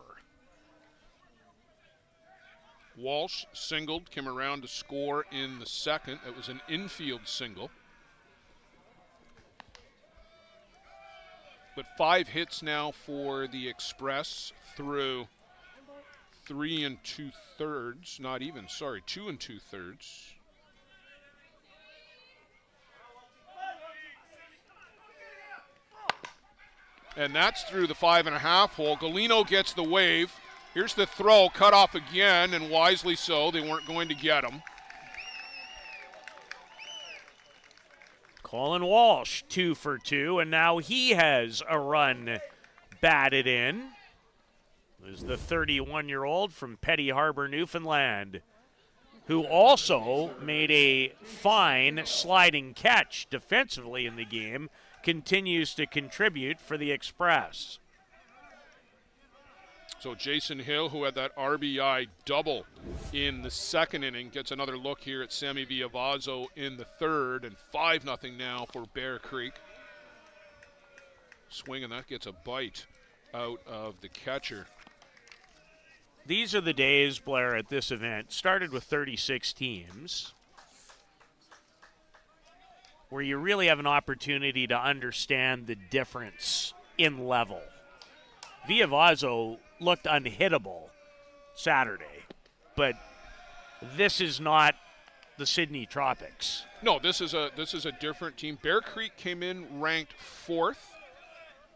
Walsh singled, came around to score in the second. It was an infield single. But 5 hits now for the Express through 3 2/3. Not even, sorry, 2 2/3. And that's through the 5.5 hole. Galeno gets the wave. Here's the throw, cut off again, and wisely so. They weren't going to get him. Colin Walsh, 2 for 2, and now he has a run batted in. There's the 31-year-old from Petty Harbor, Newfoundland, who also made a fine sliding catch defensively in the game, continues to contribute for the Express. So Jason Hill, who had that RBI double in the second inning, gets another look here at Sammy Villavazo in the third, and 5-0 now for Bear Creek. Swing, and that gets a bite out of the catcher. These are the days, Blair, at this event, started with 36 teams, where you really have an opportunity to understand the difference in level. Villavazo looked unhittable Saturday, but this is not the Sydney Tropics. No, this is a different team. Bear Creek came in ranked 4th.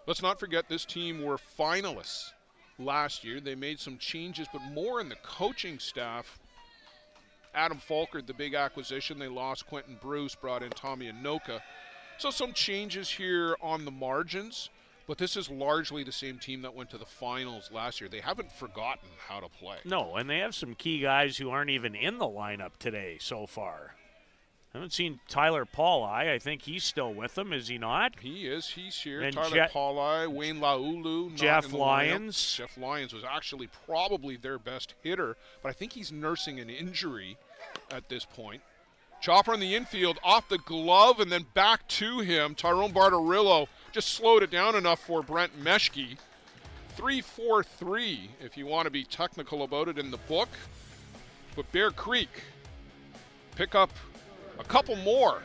Let's not forget this team were finalists last year. They made some changes, but more in the coaching staff. Adam Falkert, the big acquisition. They lost Quentin Bruce, brought in Tommy Anoka. So some changes here on the margins, but this is largely the same team that went to the finals last year. They haven't forgotten how to play. No, and they have some key guys who aren't even in the lineup today so far. I haven't seen Tyler Paulai. I think he's still with them, is he not? He is. He's here. And Tyler Paulai, Wayne Laulu. Jeff Lyons. Jeff Lyons was actually probably their best hitter, but I think he's nursing an injury at this point. Chopper in the infield, off the glove, and then back to him. Tyrone Bartarillo just slowed it down enough for Brent Meshke. 3-4-3, if you want to be technical about it in the book. But Bear Creek pick up a couple more.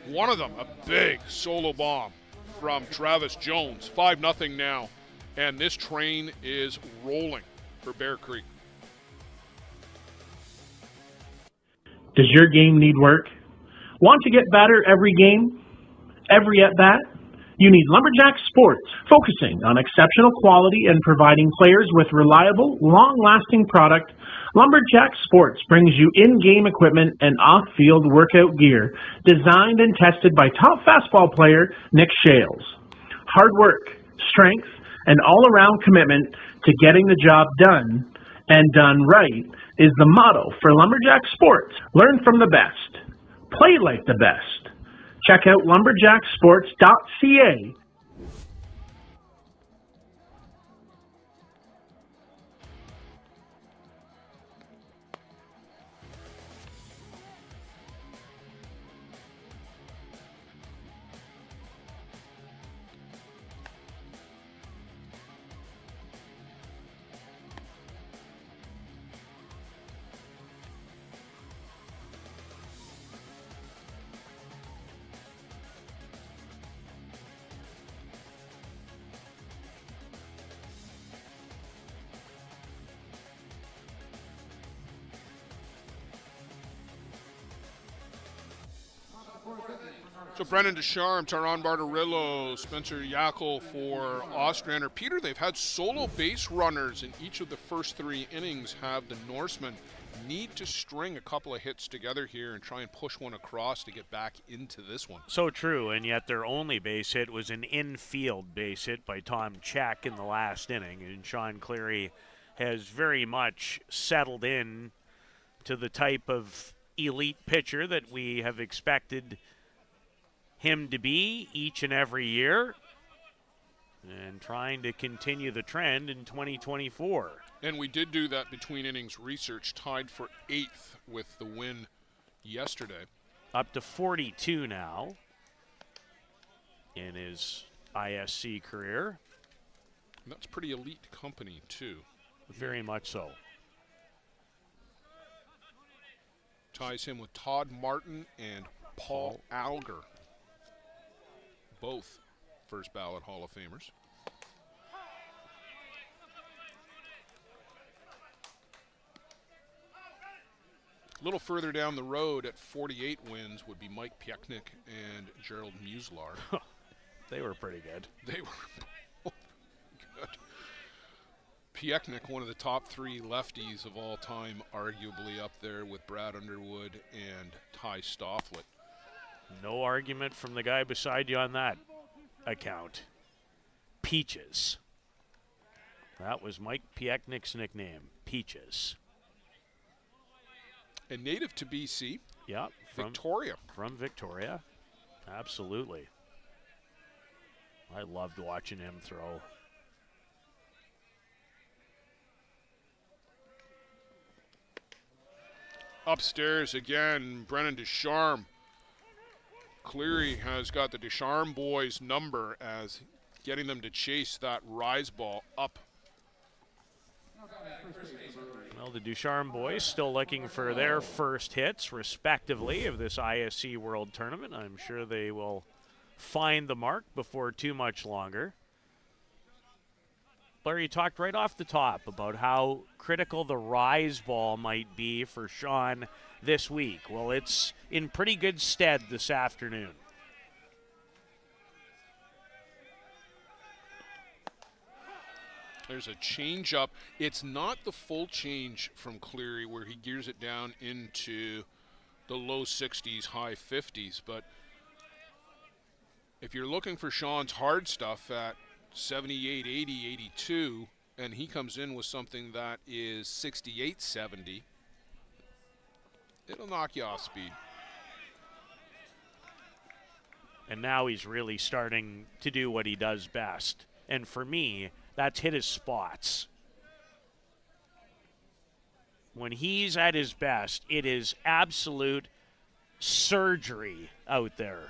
One of them, a big solo bomb from Travis Jones. 5-0 now, and this train is rolling for Bear Creek. Does your game need work? Want to get better every game? Every at-bat? You need Lumberjack Sports, focusing on exceptional quality and providing players with reliable, long-lasting product. Lumberjack Sports brings you in-game equipment and off-field workout gear, designed and tested by top fastball player Nick Shales. Hard work, strength, and all-around commitment to getting the job done, and done right, is the motto for Lumberjack Sports. Learn from the best. Play like the best. Check out lumberjacksports.ca. So Brennan Deschamps, Taran Barterillo, Spencer Yackel for Ostrander. Peter, they've had solo base runners in each of the first 3 innings. Have the Norsemen need to string a couple of hits together here and try and push one across to get back into this one. So true, and yet their only base hit was an infield base hit by Tom Check in the last inning, and Sean Cleary has very much settled in to the type of elite pitcher that we have expected him to be each and every year, and trying to continue the trend in 2024. And we did do that between innings research, tied for 8th with the win yesterday. Up to 42 now in his ISC career. And that's pretty elite company, too. Very much so. Ties him with Todd Martin and Paul Alger. Both first ballot Hall of Famers. A little further down the road at 48 wins would be Mike Piechnik and Gerald Muslar. They were pretty good. They were both good. Piechnik, one of the top 3 lefties of all time, arguably up there with Brad Underwood and Ty Stofflet. No argument from the guy beside you on that account. Peaches. That was Mike Piechnik's nickname, Peaches. And native to BC. Yeah. Victoria. From Victoria. Absolutely. I loved watching him throw. Upstairs again, Brennan Deschamps. Cleary has got the Deschamps boys' number as getting them to chase that rise ball up. Well, the Ducharme boys still looking for their first hits, respectively, of this ISC World Tournament. I'm sure they will find the mark before too much longer. Blair, you talked right off the top about how critical the rise ball might be for Sean this week. Well, it's in pretty good stead this afternoon. There's a change up. It's not the full change from Cleary where he gears it down into the low 60s, high 50s. But if you're looking for Sean's hard stuff at 78, 80, 82, and he comes in with something that is 68, 70, it'll knock you off speed. And now he's really starting to do what he does best. And for me, that's hit his spots. When he's at his best, it is absolute surgery out there.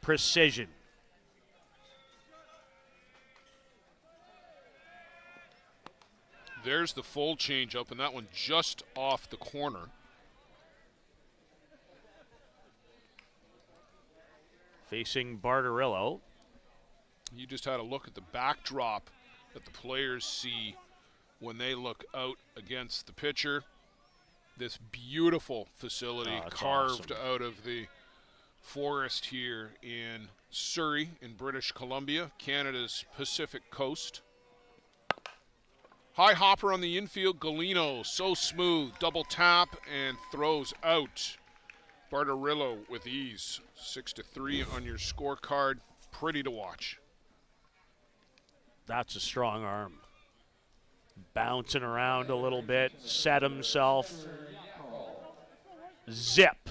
Precision. There's the full change up, and that one just off the corner. Facing Barterillo. You just had a look at the backdrop that the players see when they look out against the pitcher. this beautiful facility it's carved awesome. out of the forest here in Surrey in British Columbia, Canada's Pacific coast. High hopper on the infield, Galino, so smooth, double tap and throws out. Bartarillo with ease, 6-3 on your scorecard, pretty to watch. That's a strong arm. Bouncing around a little bit, set himself. Zip.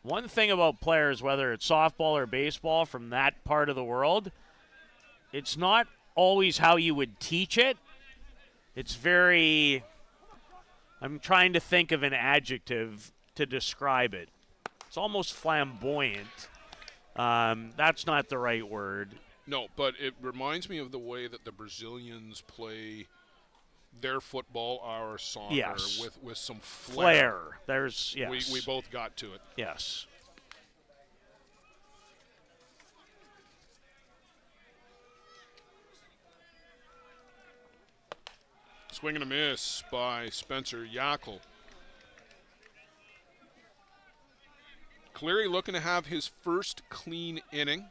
One thing about players, whether it's softball or baseball from that part of the world, it's not always how you would teach it. It's very, I'm trying to think of an adjective to describe it. It's almost flamboyant. That's not the right word. No, but it reminds me of the way that the Brazilians play their football, our soccer, Yes. with some flair. There's, yes. We both got to it. Yes. Swing and a miss by Spencer Yackel. Cleary looking to have his first clean inning.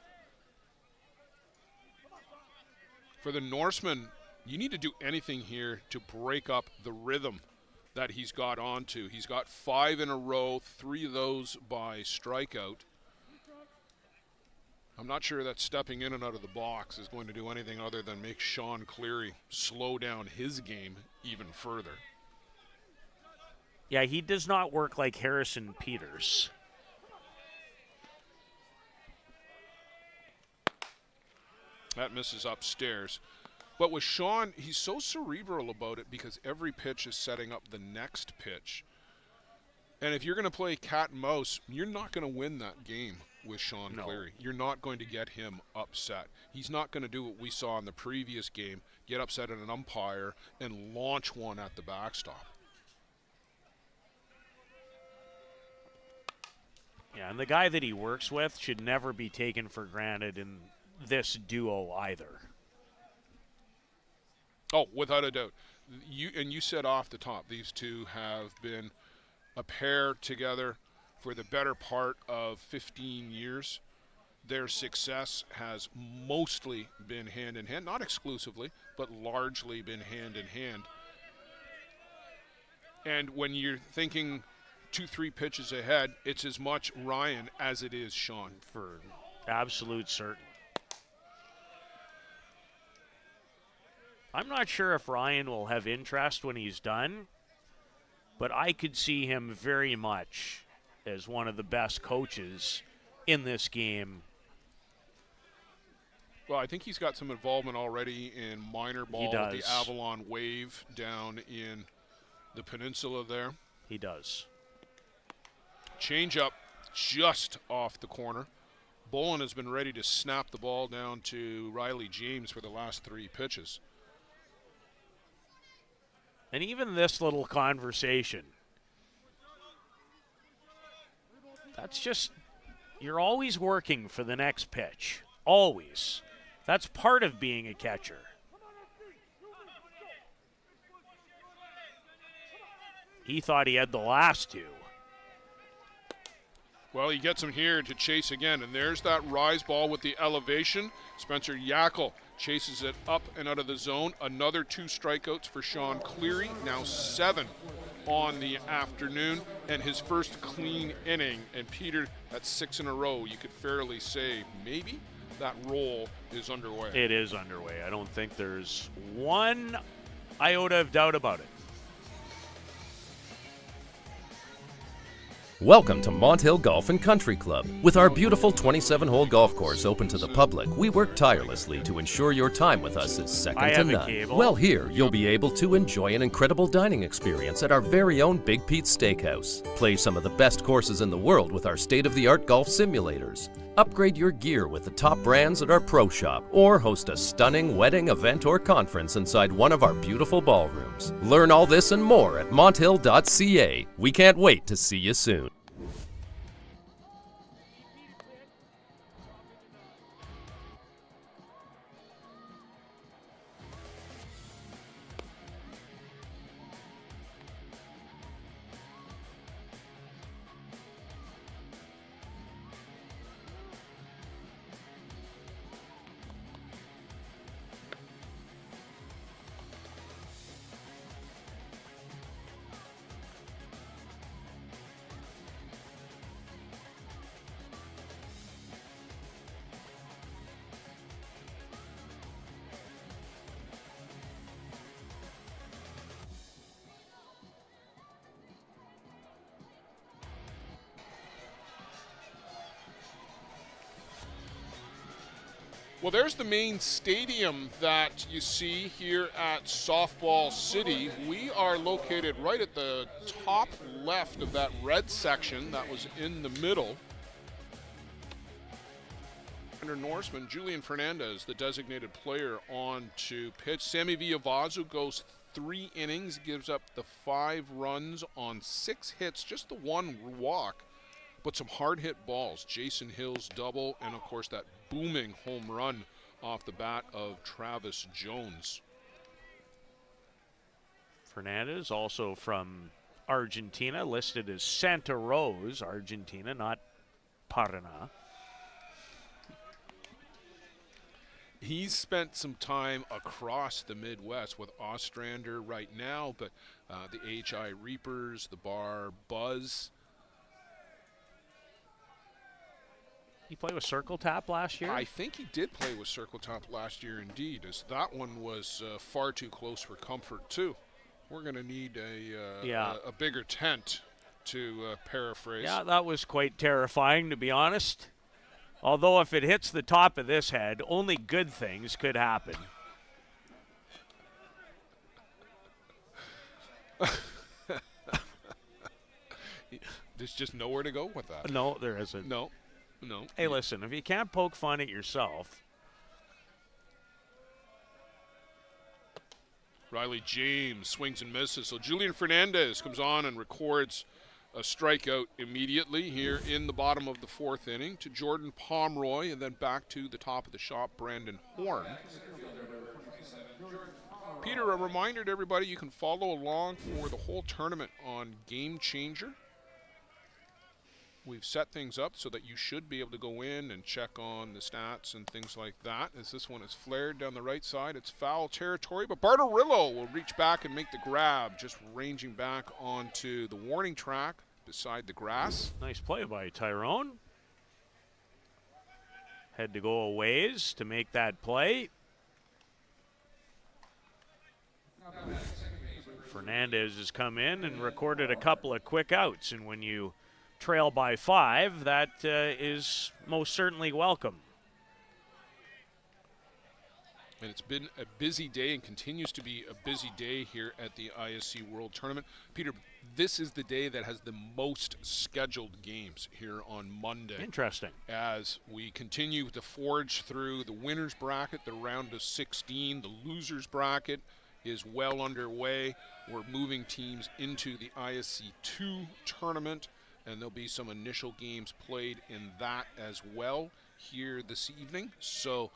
For the Norsemen, you need to do anything here to break up the rhythm that he's got onto. He's got 5 in a row, 3 of those by strikeout. I'm not sure that stepping in and out of the box is going to do anything other than make Sean Cleary slow down his game even further. Yeah, he does not work like Harrison Peters. That misses upstairs. But with Sean, he's so cerebral about it because every pitch is setting up the next pitch. And if you're going to play cat and mouse, you're not going to win that game with Sean Cleary. You're not going to get him upset. He's not going to do what we saw in the previous game, get upset at an umpire and launch one at the backstop. Yeah, and the guy that he works with should never be taken for granted in this duo either. Oh, without a doubt. You said off the top, these two have been a pair together for the better part of 15 years. Their success has mostly been hand in hand, not exclusively, but largely been hand in hand. And when you're thinking 2-3 pitches ahead, it's as much Ryan as it is Sean. For absolute certain. I'm not sure if Ryan will have interest when he's done, but I could see him very much as one of the best coaches in this game. Well, I think he's got some involvement already in minor ball with the Avalon Wave down in the peninsula there. He does. Change up just off the corner. Bolin has been ready to snap the ball down to Riley James for the last 3 pitches. And even this little conversation, that's just, you're always working for the next pitch. Always. That's part of being a catcher. He thought he had the last 2. Well, he gets him here to chase again, and there's that rise ball with the elevation. Spencer Yackel chases it up and out of the zone. Another 2 strikeouts for Sean Cleary, now 7 on the afternoon, and his first clean inning. And Peter, that's 6 in a row. You could fairly say maybe that roll is underway. It is underway. I don't think there's one iota of doubt about it. Welcome to Mont Hill Golf and Country Club. With our beautiful 27-hole golf course open to the public, we work tirelessly to ensure your time with us is second to none. Cable. Well, here you'll be able to enjoy an incredible dining experience at our very own Big Pete's Steakhouse. Play some of the best courses in the world with our state-of-the-art golf simulators. Upgrade your gear with the top brands at our pro shop, or host a stunning wedding, event, or conference inside one of our beautiful ballrooms. Learn all this and more at monthill.ca. We can't wait to see you soon. Well, there's the main stadium that you see here at Softball City. We are located right at the top left of that red section that was in the middle. Under Norsemen, Julian Fernandez, the designated player, on to pitch. Sammy Villavazu goes 3 innings, gives up the 5 runs on 6 hits, just the 1 walk, but some hard hit balls. Jason Hill's double, and of course that booming home run off the bat of Travis Jones. Fernandez, also from Argentina, listed as Santa Rosa, Argentina, not Paraná. He's spent some time across the Midwest with Ostrander right now, but the HI Reapers, the Bar Buzz. He played with Circle Tap last year? I think he did play with Circle Tap last year indeed, as that one was far too close for comfort too. We're going to need a bigger tent, to paraphrase. Yeah, that was quite terrifying, to be honest. Although if it hits the top of this head, only good things could happen. There's just nowhere to go with that. No, there isn't. No. Hey, listen, if you can't poke fun at yourself. Riley James swings and misses. So Julian Fernandez comes on and records a strikeout immediately here in the bottom of the 4th inning to Jordan Pomeroy, and then back to the top of the shop, Brandon Horn. Peter, a reminder to everybody, you can follow along for the whole tournament on Game Changer. We've set things up so that you should be able to go in and check on the stats and things like that. As this one is flared down the right side, it's foul territory, but Bartarillo will reach back and make the grab, just ranging back onto the warning track beside the grass. Nice play by Tyrone. Had to go a ways to make that play. Fernandez has come in and recorded a couple of quick outs, and when you trail by 5, that is most certainly welcome. And it's been a busy day and continues to be a busy day here at the ISC World Tournament. Peter, this is the day that has the most scheduled games here on Monday. Interesting. As we continue to forge through the winners bracket, the round of 16, the losers bracket is well underway. We're moving teams into the ISC 2 tournament, and there'll be some initial games played in that as well here this evening. So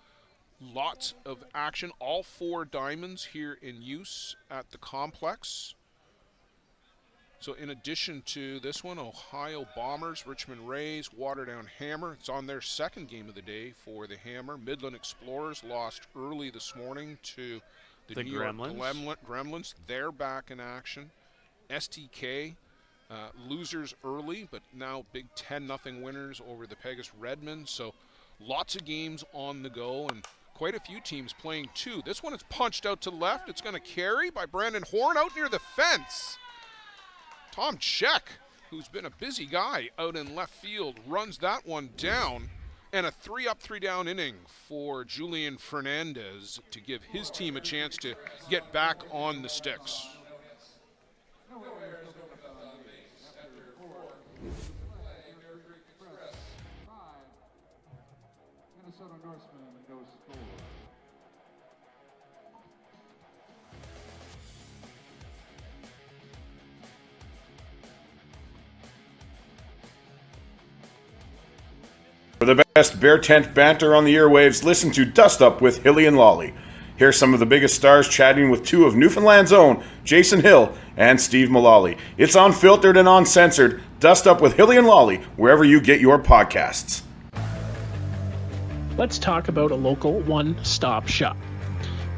lots of action. All 4 diamonds here in use at the complex. So in addition to this one, Ohio Bombers, Richmond Rays, Waterdown Hammer. It's on their 2nd game of the day for the Hammer. Midland Explorers lost early this morning to the New York Gremlins. They're back in action. STK. Losers early, but now Big 10-0 winners over the Pegasus Redmen. So lots of games on the go and quite a few teams playing too. This one is punched out to left. It's going to carry by Brandon Horn out near the fence. Tom Check, who's been a busy guy out in left field, runs that one down. And a 3-up, 3-down inning for Julian Fernandez to give his team a chance to get back on the sticks. Minnesota Norsemen no score. For the best Bear Tent banter on the airwaves, listen to Dust Up with Hilly and Lolly. Here's some of the biggest stars chatting with 2 of Newfoundland's own, Jason Hill and Steve Mullally. It's unfiltered and uncensored. Dust Up with Hilly and Lolly, wherever you get your podcasts. Let's talk about a local one-stop shop.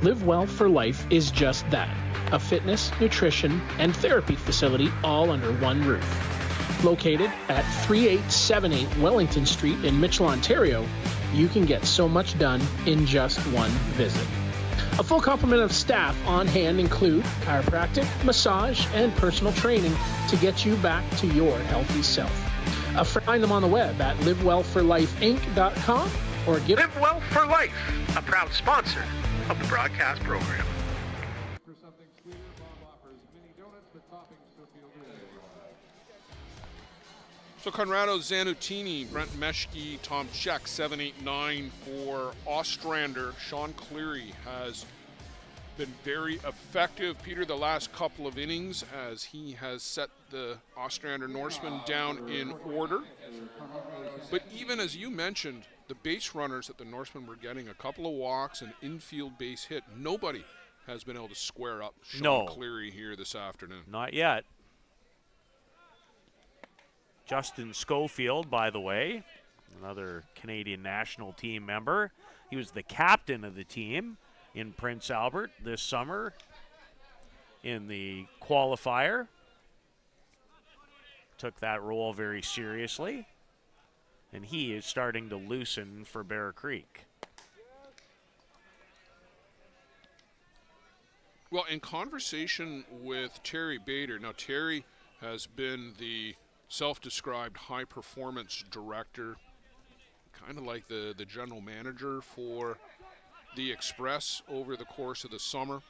Live Well for Life is just that, a fitness, nutrition, and therapy facility all under one roof. Located at 3878 Wellington Street in Mitchell, Ontario, you can get so much done in just one visit. A full complement of staff on hand include chiropractic, massage, and personal training to get you back to your healthy self. Find them on the web at livewellforlifeinc.com or give Live Well for Life, a proud sponsor of the broadcast program. For something sweeter, Bob offers mini donuts with toppings Scofield today. So Conrado Zanutini, Brent Meschke, Tom Check, 7-8-9 for Ostrander. Sean Cleary has been very effective, Peter, the last couple of innings as he has set the Ostrander Norsemen down in order. But even as you mentioned, the base runners that the Norsemen were getting, a couple of walks, an infield base hit, nobody has been able to square up Sean Cleary here this afternoon. Not yet. Justin Scofield, by the way, another Canadian national team member. He was the captain of the team in Prince Albert this summer in the qualifier. Took that role very seriously. And he is starting to loosen for Bear Creek. Well, in conversation with Terry Bader, now Terry has been the self-described high-performance director, kind of like the general manager for the Express over the course of the summer.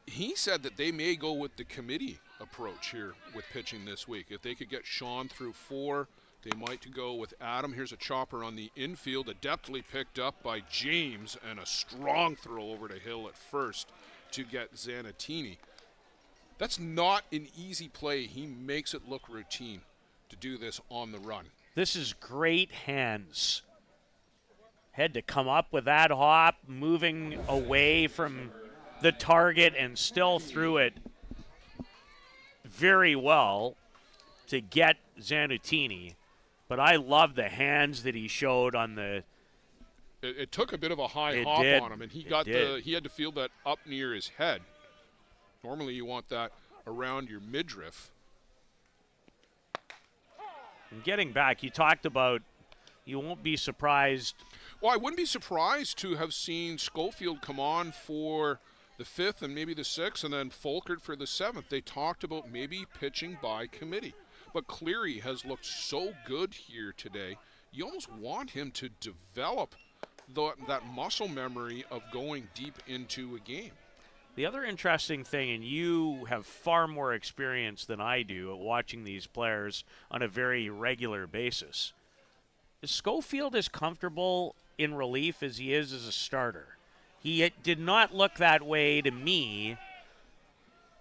He said that they may go with the committee approach here with pitching this week. If they could get Sean through 4, they might go with Adam. Here's a chopper on the infield, adeptly picked up by James, and a strong throw over to Hill at first to get Zanatini. That's not an easy play. He makes it look routine to do this on the run. This is great hands. Had to come up with that hop, moving away from the target, and still threw it very well to get Zanutini. But I love the hands that he showed on the. It took a bit of a high hop on him, and he had to feel that up near his head. Normally you want that around your midriff. And getting back, you talked about you won't be surprised. Well, I wouldn't be surprised to have seen Scofield come on for the 5th and maybe the 6th, and then Folkert for the 7th. They talked about maybe pitching by committee. But Cleary has looked so good here today. You almost want him to develop that muscle memory of going deep into a game. The other interesting thing, and you have far more experience than I do at watching these players on a very regular basis, is Scofield as comfortable in relief as he is as a starter. He did not look that way to me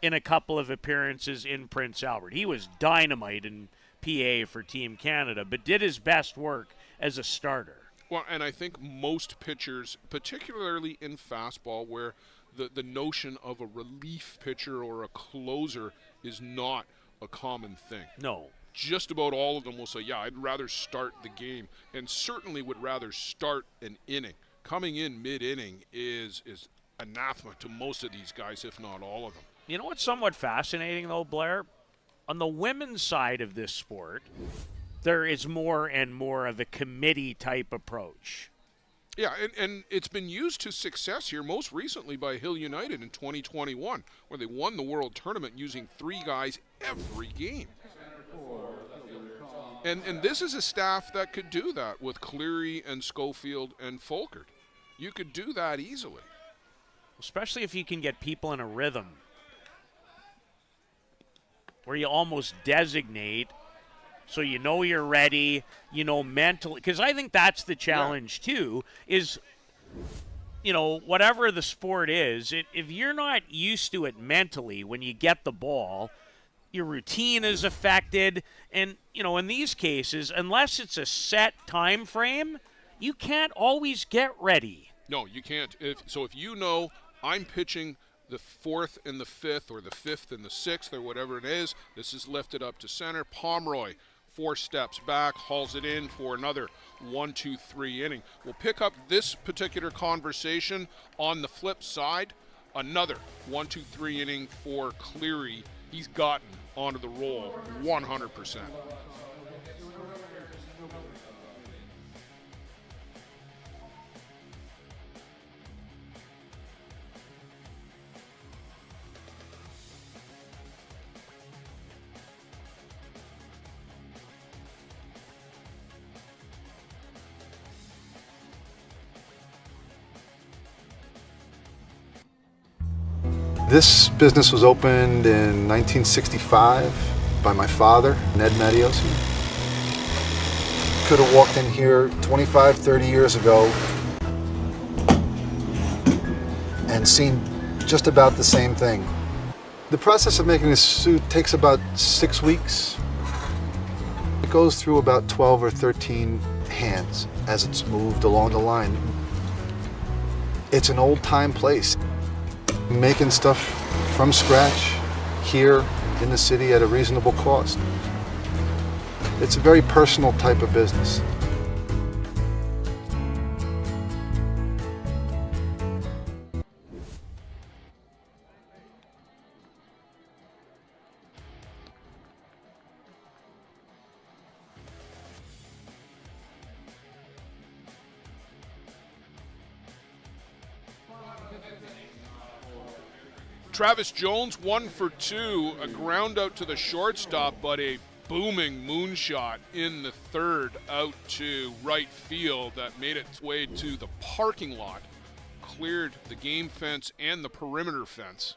in a couple of appearances in Prince Albert. He was dynamite in PA for Team Canada, but did his best work as a starter. Well, and I think most pitchers, particularly in fastball, where the notion of a relief pitcher or a closer is not a common thing. No. Just about all of them will say, yeah, I'd rather start the game, and certainly would rather start an inning. Coming in mid-inning is anathema to most of these guys, if not all of them. You know what's somewhat fascinating, though, Blair? On the women's side of this sport, there is more and more of a committee-type approach. Yeah, and it's been used to success here, most recently by Hill United in 2021, where they won the World Tournament using 3 guys every game. And this is a staff that could do that with Cleary and Scofield and Folkert. You could do that easily. Especially if you can get people in a rhythm where you almost designate so you know you're ready, you know, mentally. Because I think that's the challenge, too, is, you know, whatever the sport is, if you're not used to it mentally when you get the ball, your routine is affected. And, you know, in these cases, unless it's a set time frame, you can't always get ready. No, you can't. So if you know I'm pitching the 4th and the 5th, or the 5th and the 6th, or whatever it is, this is lifted up to center. Pomeroy, 4 steps back, hauls it in for another 1-2-3 inning. We'll pick up this particular conversation on the flip side. Another 1-2-3 inning for Cleary. He's gotten onto the roll 100%. This business was opened in 1965 by my father, Ned Matiosi. Could have walked in here 25, 30 years ago and seen just about the same thing. The process of making this suit takes about 6 weeks. It goes through about 12 or 13 hands as it's moved along the line. It's an old-time place. Making stuff from scratch here in the city at a reasonable cost. It's a very personal type of business. Travis Jones, 1 for 2, a ground out to the shortstop, but a booming moonshot in the third out to right field that made its way to the parking lot, cleared the game fence and the perimeter fence.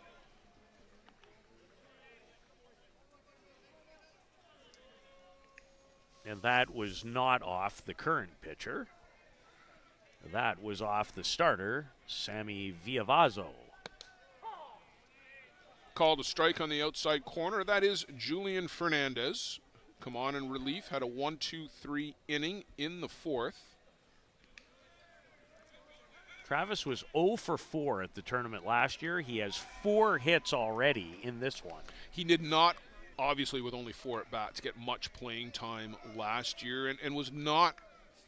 And that was not off the current pitcher. That was off the starter, Sammy Villavazzo. Called a strike on the outside corner. That is Julian Fernandez. Come on in relief. Had a 1-2-3 inning in the fourth. Travis was 0 for 4 at the tournament last year. He has 4 hits already in this one. He did not, obviously with only 4 at-bats, get much playing time last year and was not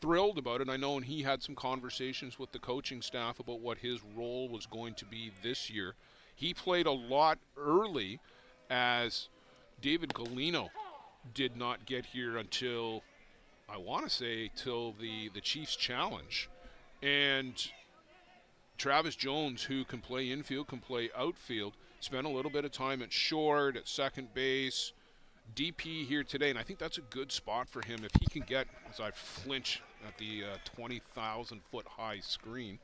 thrilled about it. I know, and he had some conversations with the coaching staff about what his role was going to be this year. He played a lot early, as David Galino did not get here until, I want to say, till the Chiefs Challenge. And Travis Jones, who can play infield, can play outfield, spent a little bit of time at short, at second base, DP here today, and I think that's a good spot for him if he can get, as I flinch at the 20,000-foot high screen,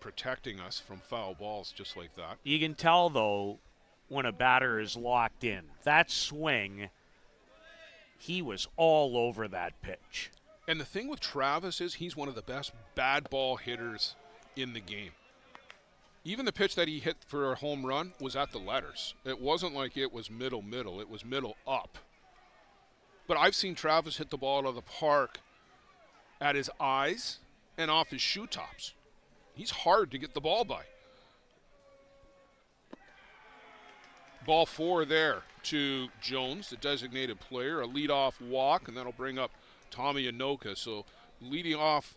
protecting us from foul balls just like that. You can tell, though, when a batter is locked in. That swing, he was all over that pitch. And the thing with Travis is he's one of the best bad ball hitters in the game. Even the pitch that he hit for a home run was at the letters. It wasn't like it was middle. It was middle up. But I've seen Travis hit the ball out of the park at his eyes and off his shoe tops. He's hard to get the ball by. Ball 4 there to Jones, the designated player. A leadoff walk, and that'll bring up Tommy Anoka. So leading off,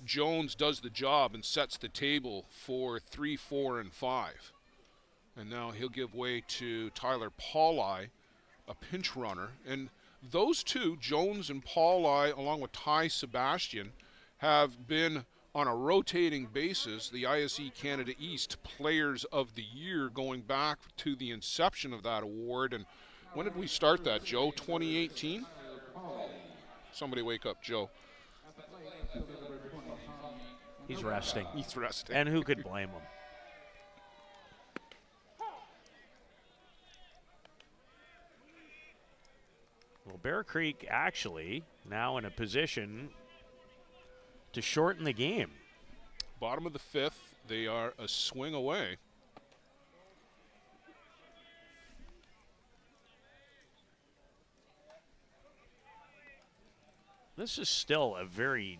Jones does the job and sets the table for 3, 4, and 5. And now he'll give way to Tyler Pauli, a pinch runner. And those two, Jones and Pauli, along with Ty Sebastian, have been on a rotating basis the ISC Canada East Players of the Year going back to the inception of that award. And when did we start that, Joe? 2018? Somebody wake up Joe. He's resting. He's resting. And who could blame him? Well, Bear Creek actually now in a position to shorten the game. Bottom of the 5th, they are a swing away. This is still a very,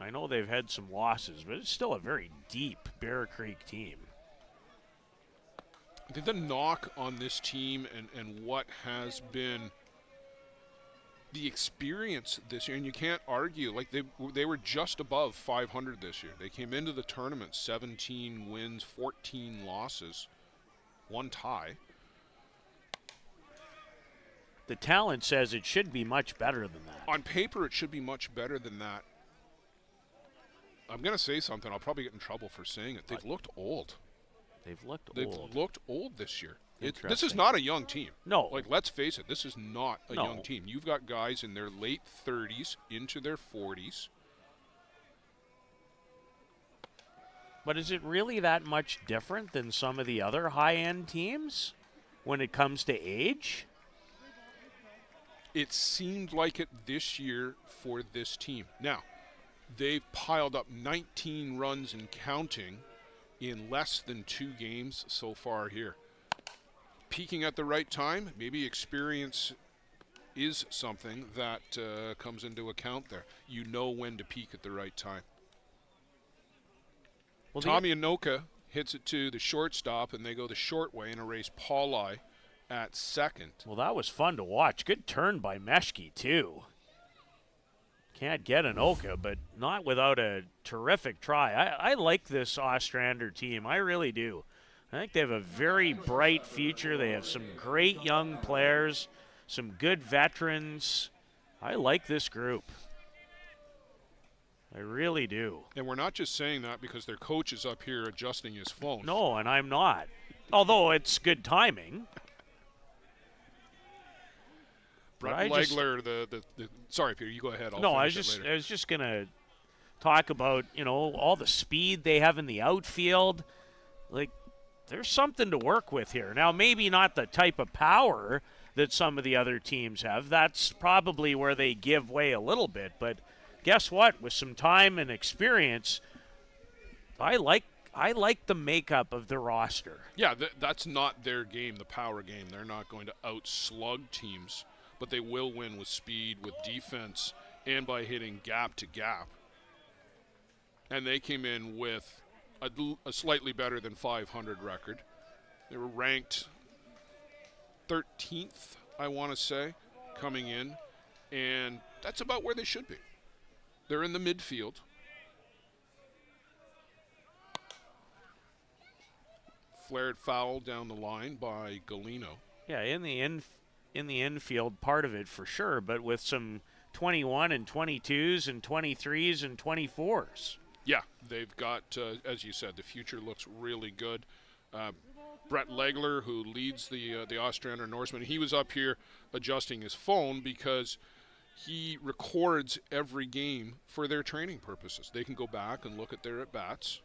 I know they've had some losses, but it's still a very deep Bear Creek team. I think the knock on this team and what has been the experience this year, and you can't argue, like they were just above 500 this year. They came into the tournament 17 wins, 14 losses, 1 tie. The talent says it should be much better than that. On paper, it should be much better than that. I'm going to say something. I'll probably get in trouble for saying it. They've looked old. They've looked They've old. looked old this year. This is not a young team. No. Like, let's face it, this is not a young team. You've got guys in their late 30s into their 40s. But is it really that much different than some of the other high-end teams when it comes to age? It seemed like it this year for this team. Now, they've piled up 19 runs and counting in less than 2 games so far here. Peaking at the right time, maybe experience is something that comes into account there. You know when to peak at the right time. Well, Tommy Anoka hits it to the shortstop, and they go the short way and erase Paulai at second. Well, that was fun to watch. Good turn by Meshke, too. Can't get Anoka, but not without a terrific try. I like this Ostrander team. I really do. I think they have a very bright future. They have some great young players, some good veterans. I like this group. I really do. And we're not just saying that because their coach is up here adjusting his phone. No, and I'm not. Although it's good timing. Brett Legler, sorry, Peter, you go ahead. I was just going to talk about, all the speed they have in the outfield. Like, there's something to work with here. Now, maybe not the type of power that some of the other teams have. That's probably where they give way a little bit. But guess what? With some time and experience, I like the makeup of the roster. Yeah, that's not their game, the power game. They're not going to outslug teams, but they will win with speed, with defense, and by hitting gap to gap. And they came in with a slightly better than 500 record. They were ranked 13th, I want to say, coming in, and that's about where they should be. They're in the midfield. Flared foul down the line by Galino. Yeah, in the infield, part of it for sure, but with some 21 and 22s and 23s and 24s. Yeah, they've got, as you said, the future looks really good. Brett Legler, who leads the Ostrander Norsemen, he was up here adjusting his phone because he records every game for their training purposes. They can go back and look at their at-bats.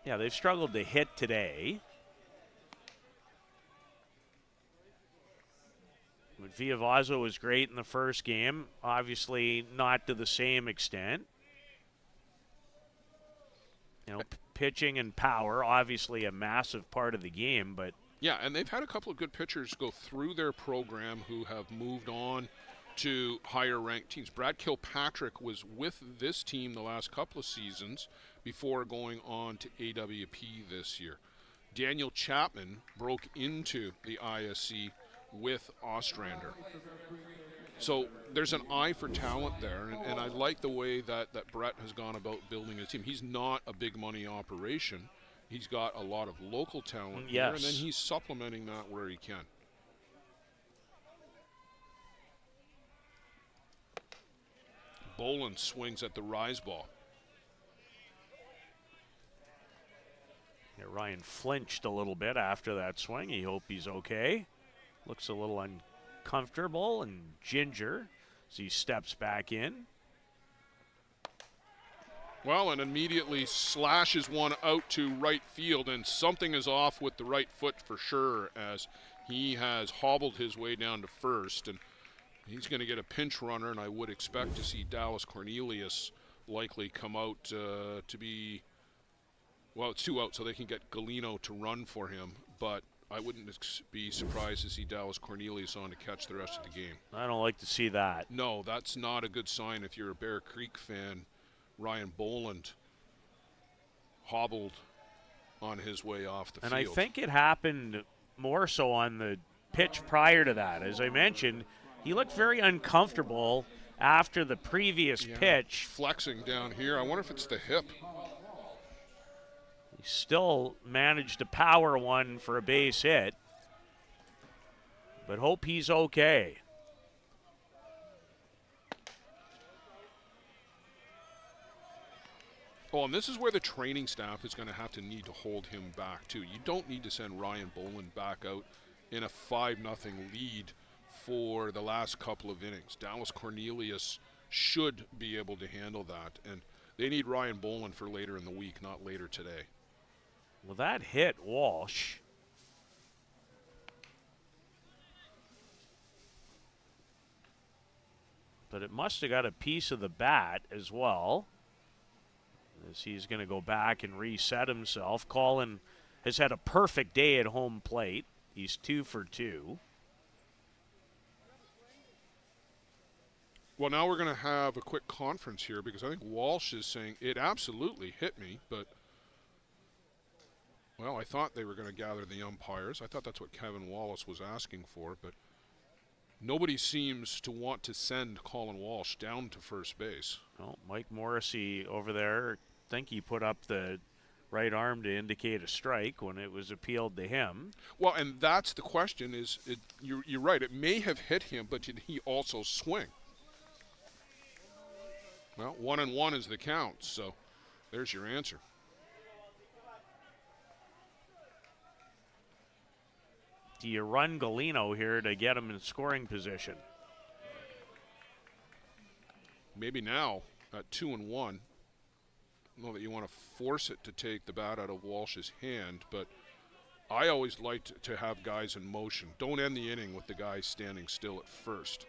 Yeah, they've struggled to hit today. But Viavazo was great in the first game. Obviously not to the same extent. Pitching and power, obviously a massive part of the game, but... Yeah, and they've had a couple of good pitchers go through their program who have moved on to higher-ranked teams. Brad Kilpatrick was with this team the last couple of seasons before going on to AWP this year. Daniel Chapman broke into the ISC with Ostrander. So there's an eye for talent there, and I like the way that Brett has gone about building his team. He's not a big money operation. He's got a lot of local talent here, and then he's supplementing that where he can. Boland swings at the rise ball. Yeah, Ryan flinched a little bit after that swing. He hoped he's okay. Looks a little uncomfortable and ginger as he steps back in. Well, and immediately slashes one out to right field, and something is off with the right foot for sure as he has hobbled his way down to first, and he's going to get a pinch runner, and I would expect to see Dallas Cornelius likely come out to be, well, it's 2 out, so they can get Galino to run for him, but I wouldn't be surprised to see Dallas Cornelius on to catch the rest of the game. I don't like to see that. No, that's not a good sign if you're a Bear Creek fan. Ryan Boland hobbled on his way off the field. And I think it happened more so on the pitch prior to that. As I mentioned, he looked very uncomfortable after the previous pitch. Flexing down here. I wonder if it's the hip. He still managed to power one for a base hit, but hope he's okay. Oh, and this is where the training staff is going to have to need to hold him back, too. You don't need to send Ryan Boland back out in a 5-0 lead for the last couple of innings. Dallas Cornelius should be able to handle that. And They need Ryan Boland for later in the week, not later today. Well, that hit Walsh. But it must have got a piece of the bat as well, as he's going to go back and reset himself. Colin has had a perfect day at home plate. He's 2 for 2. Well, now we're going to have a quick conference here because I think Walsh is saying it absolutely hit me, but, well, I thought they were going to gather the umpires. I thought that's what Kevin Wallace was asking for, but nobody seems to want to send Colin Walsh down to first base. Well, Mike Morrissey over there, I think he put up the right arm to indicate a strike when it was appealed to him. Well, and that's the question is, you're right, it may have hit him, but did he also swing? Well, 1-1 is the count, so there's your answer. Do you run Galeno here to get him in scoring position? Maybe now at 2-1. I don't know that you want to force it to take the bat out of Walsh's hand, but I always like to have guys in motion. Don't end the inning with the guy standing still at first.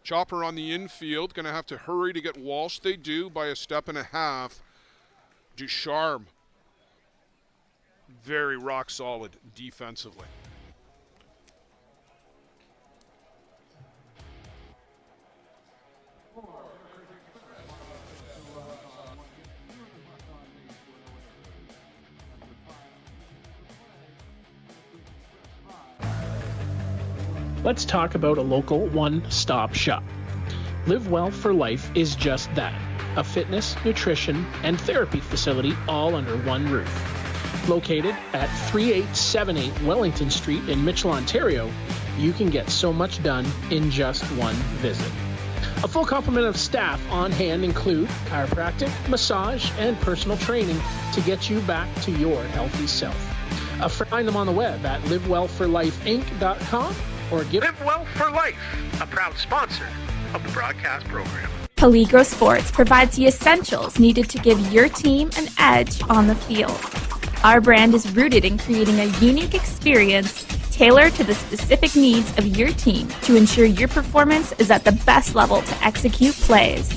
Chopper on the infield, going to have to hurry to get Walsh. They do by a step and a half. Ducharme, very rock solid defensively. Let's talk about a local one-stop shop. Live Well for Life is just that, a fitness, nutrition, and therapy facility all under one roof. Located at 3878 Wellington Street in Mitchell, Ontario, you can get so much done in just one visit. A full complement of staff on hand include chiropractic, massage, and personal training to get you back to your healthy self. Find them on the web at livewellforlifeinc.com or give Live Well for Life, a proud sponsor of the broadcast program. Peligro Sports provides the essentials needed to give your team an edge on the field. Our brand is rooted in creating a unique experience tailored to the specific needs of your team to ensure your performance is at the best level to execute plays.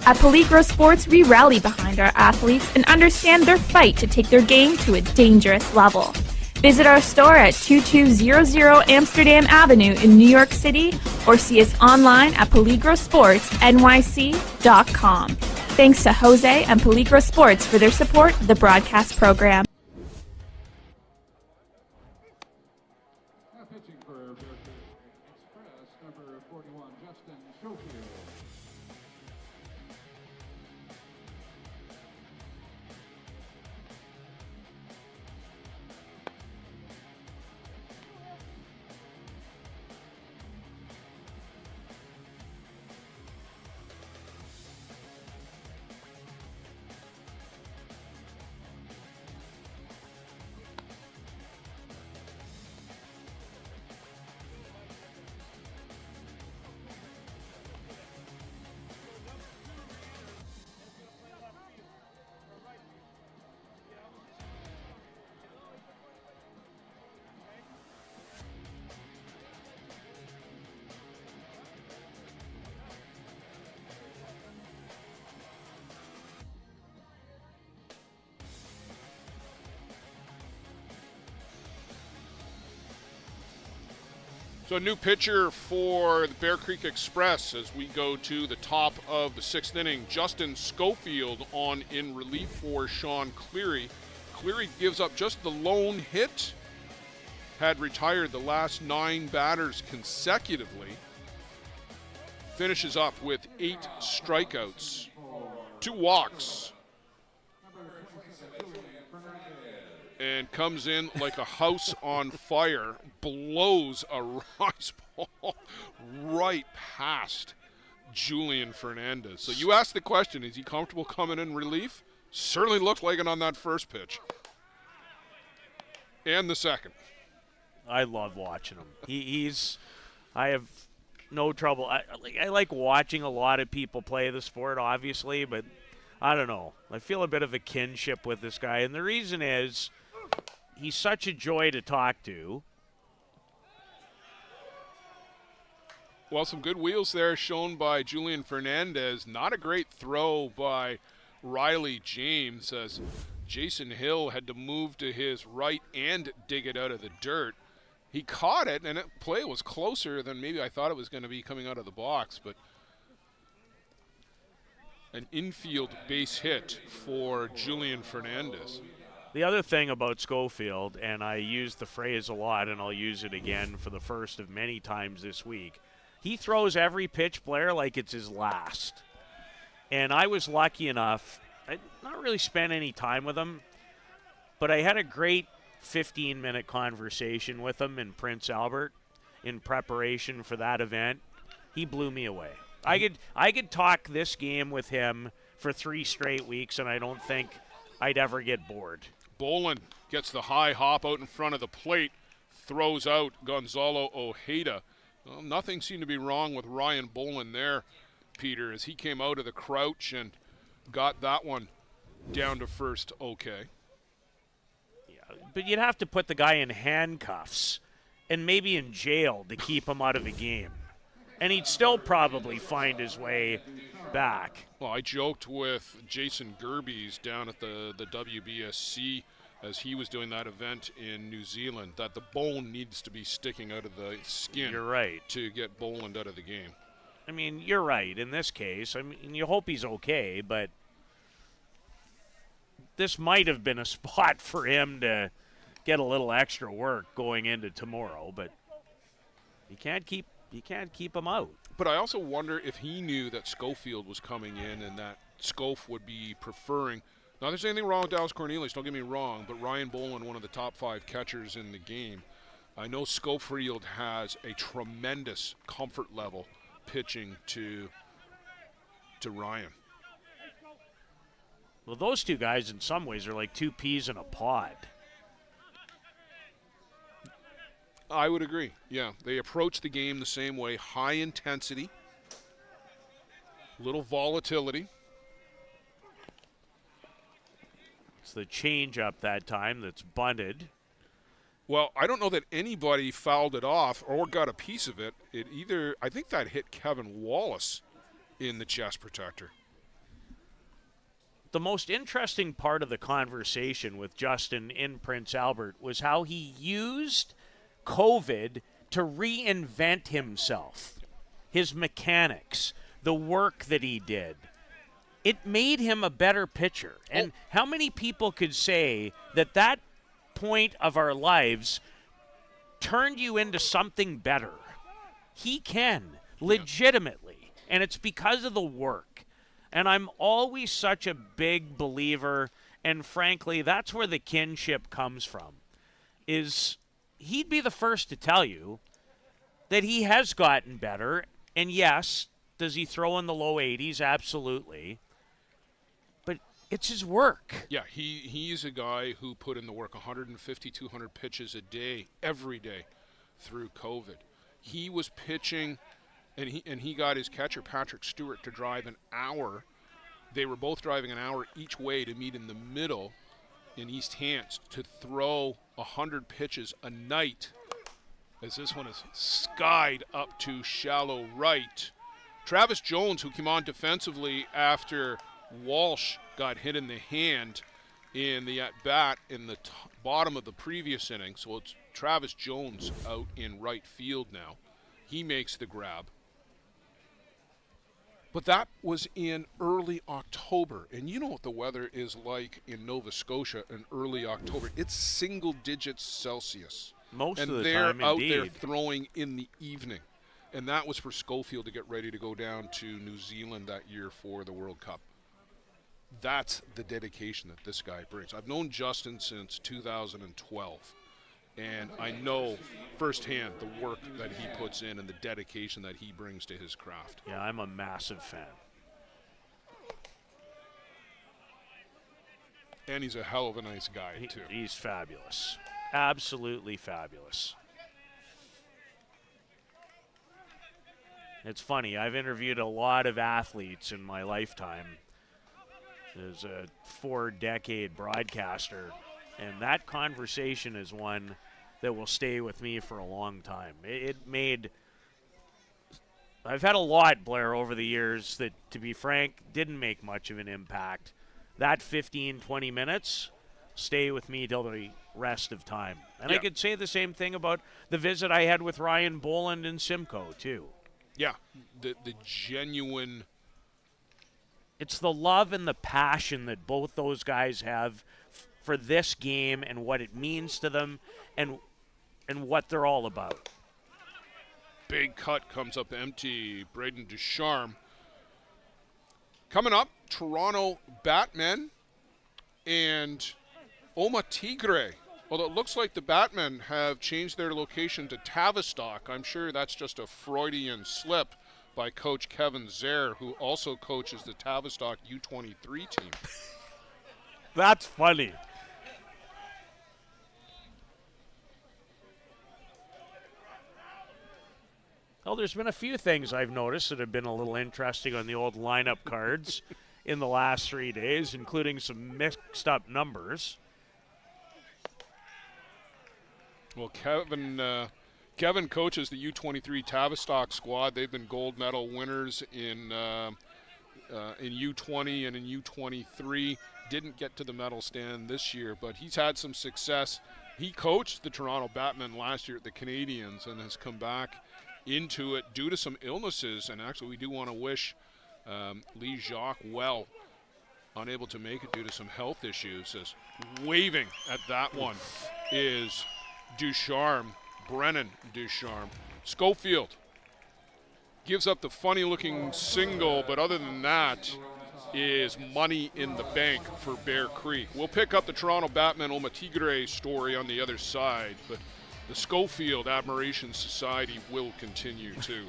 At Peligro Sports, we rally behind our athletes and understand their fight to take their game to a dangerous level. Visit our store at 2200 Amsterdam Avenue in New York City or see us online at peligrosportsnyc.com. Thanks to Jose and Peligro Sports for their support of the broadcast program. Now pitching for Bear Creek Express, number 41, Justin Scofield. So a new pitcher for the Bear Creek Express as we go to the top of the sixth inning. Justin Scofield on in relief for Sean Cleary. Cleary gives up just the lone hit. Had retired the last 9 batters consecutively. Finishes up with 8 strikeouts, 2 walks. And comes in like a house on fire, blows a rise ball right past Julian Fernandez. So you asked the question, is he comfortable coming in relief? Certainly looked like it on that first pitch. And the second. I love watching him. I have no trouble. I like watching a lot of people play the sport, obviously, but I don't know. I feel a bit of a kinship with this guy, and the reason is he's such a joy to talk to. Well, some good wheels there shown by Julian Fernandez. Not a great throw by Riley James, as Jason Hill had to move to his right and dig it out of the dirt. He caught it, and that play was closer than maybe I thought it was going to be coming out of the box, but an infield base hit for Julian Fernandez. The other thing about Scofield, and I use the phrase a lot, and I'll use it again for the first of many times this week, he throws every pitch, Blair, like it's his last. And I was lucky enough, I not really spent any time with him, but I had a great 15-minute conversation with him in Prince Albert in preparation for that event. He blew me away. I could talk this game with him for 3 straight weeks, and I don't think I'd ever get bored. Bolin gets the high hop out in front of the plate, throws out Gonzalo Ojeda. Well, nothing seemed to be wrong with Ryan Bolin there, Peter, as he came out of the crouch and got that one down to first okay. Yeah, but you'd have to put the guy in handcuffs and maybe in jail to keep him out of the game. And he'd still probably find his way back. Well, I joked with Jason Gerbies down at the WBSC as he was doing that event in New Zealand that the bone needs to be sticking out of the skin. You're right. To get Boland out of the game. I mean, you're right in this case. I mean, you hope he's okay, but this might have been a spot for him to get a little extra work going into tomorrow, but you can't keep him out. But I also wonder if he knew that Scofield was coming in and that Scof would be preferring. Not there's anything wrong with Dallas Cornelius, don't get me wrong, but Ryan Bolin, one of the top 5 catchers in the game. I know Scofield has a tremendous comfort level pitching to Ryan. Well, those two guys in some ways are like 2 peas in a pod. I would agree, yeah. They approach the game the same way, high intensity, little volatility. It's the change-up that time that's bunted. Well, I don't know that anybody fouled it off or got a piece of it. I think that hit Kevin Wallace in the chest protector. The most interesting part of the conversation with Justin in Prince Albert was how he used COVID to reinvent himself, his mechanics, the work that he did. It made him a better pitcher. And how many people could say that point of our lives turned you into something better? He can, legitimately. And it's because of the work. And I'm always such a big believer, and frankly, that's where the kinship comes from, is he'd be the first to tell you that he has gotten better. And yes, does he throw in the low 80s? Absolutely. But it's his work. Yeah, he's a guy who put in the work, 150, 200 pitches a day, every day through COVID. He was pitching, and he got his catcher, Patrick Stewart, to drive an hour. They were both driving an hour each way to meet in the middle in East Hants to throw 100 pitches a night, as this one is skied up to shallow right. Travis Jones, who came on defensively after Walsh got hit in the hand in the at-bat in the bottom of the previous inning. So it's Travis Jones out in right field now. He makes the grab. But that was in early October. And you know what the weather is like in Nova Scotia in early October. It's single digits Celsius. Most of the time, time, and they're out indeed. there throwing in the evening. And that was for Scofield to get ready to go down to New Zealand that year for the World Cup. That's the dedication that this guy brings. I've known Justin since 2012, and I know firsthand the work that he puts in and the dedication that he brings to his craft. Yeah, I'm a massive fan. And he's a hell of a nice guy, too. He's fabulous. Absolutely fabulous. It's funny. I've interviewed a lot of athletes in my lifetime as a 4-decade broadcaster, and that conversation is one that will stay with me for a long time. I've had a lot, Blair, over the years that, to be frank, didn't make much of an impact. That 15, 20 minutes stay with me till the rest of time. And I could say the same thing about the visit I had with Ryan Boland and Simcoe, too. Yeah, the genuine... It's the love and the passion that both those guys have for this game and what it means to them and what they're all about. Big cut comes up empty. Braden Ducharme. Coming up, Toronto Batmen and Oma Tigre. Although it looks like the Batmen have changed their location to Tavistock. I'm sure that's just a Freudian slip by Coach Kevin Zare, who also coaches the Tavistock U23 team. That's funny. Well, there's been a few things I've noticed that have been a little interesting on the old lineup cards in the last 3 days, including some mixed up numbers. Well, Kevin coaches the U23 Tavistock squad. They've been gold medal winners in U20 and in U23. Didn't get to the medal stand this year, but he's had some success. He coached the Toronto Batmen last year at the Canadiens and has come back into it due to some illnesses. And actually, we do want to wish Lee Jacques well. Unable to make it due to some health issues. As waving at that one is Ducharme. Brennan Ducharme. Scofield gives up the funny-looking single, but other than that is money in the bank for Bear Creek. We'll pick up the Toronto Batman Oma Tigre story on the other side, but the Scofield Admiration Society will continue too.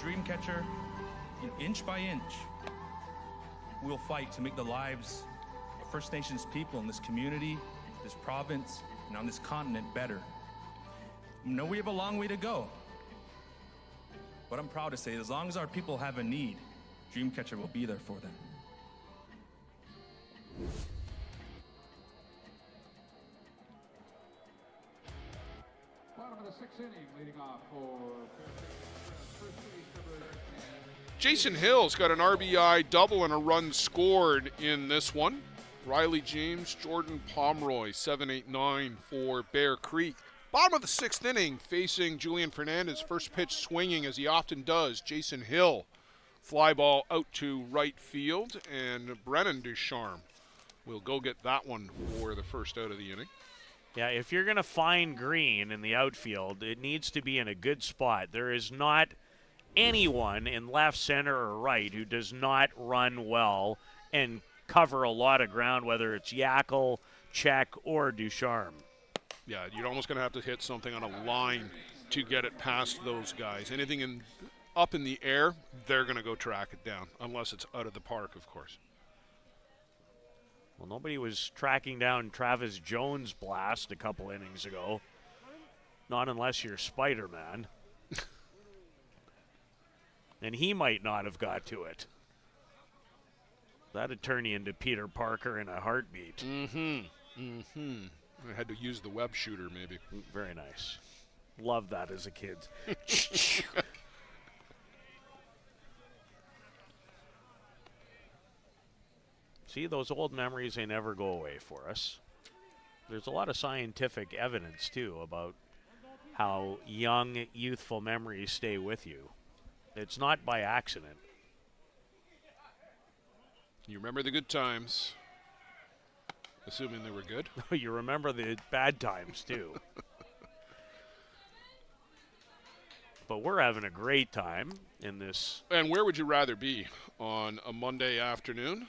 Dreamcatcher, inch by inch, we'll fight to make the lives of First Nations people in this community, this province, and on this continent better. I know we have a long way to go, but I'm proud to say as long as our people have a need, Dreamcatcher will be there for them. Bottom of the sixth inning, leading off for first base number. Jason Hill's got an RBI double and a run scored in this one. Riley James, Jordan Pomeroy, 7-8-9 for Bear Creek. Bottom of the sixth inning, facing Julian Fernandez, first pitch swinging as he often does. Jason Hill, fly ball out to right field, and Brennan Ducharme will go get that one for the first out of the inning. Yeah, if you're going to find green in the outfield, it needs to be in a good spot. There is not anyone in left, center, or right who does not run well and cover a lot of ground, whether it's Yackel, Check, or Ducharme. Yeah, you're almost going to have to hit something on a line to get it past those guys. Anything up in the air, they're going to go track it down, unless it's out of the park, of course. Well, nobody was tracking down Travis Jones' blast a couple innings ago. Not unless you're Spider-Man. And he might not have got to it. That'd turn you into Peter Parker in a heartbeat. I had to use the web shooter, maybe. Very nice. Loved that as a kid. See, those old memories, they never go away for us. There's a lot of scientific evidence, too, about how young, youthful memories stay with you. It's not by accident. You remember the good times, assuming they were good. You remember the bad times, too. But we're having a great time in this. And where would you rather be on a Monday afternoon?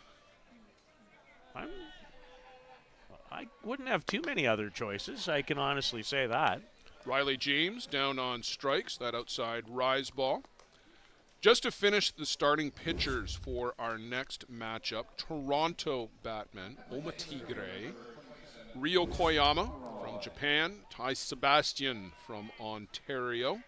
I wouldn't have too many other choices. I can honestly say that. Riley James down on strikes, that outside rise ball. Just to finish the starting pitchers for our next matchup, Toronto Batmen, Oma Tigre, Ryo Koyama from Japan, Tai Sebastian from Ontario.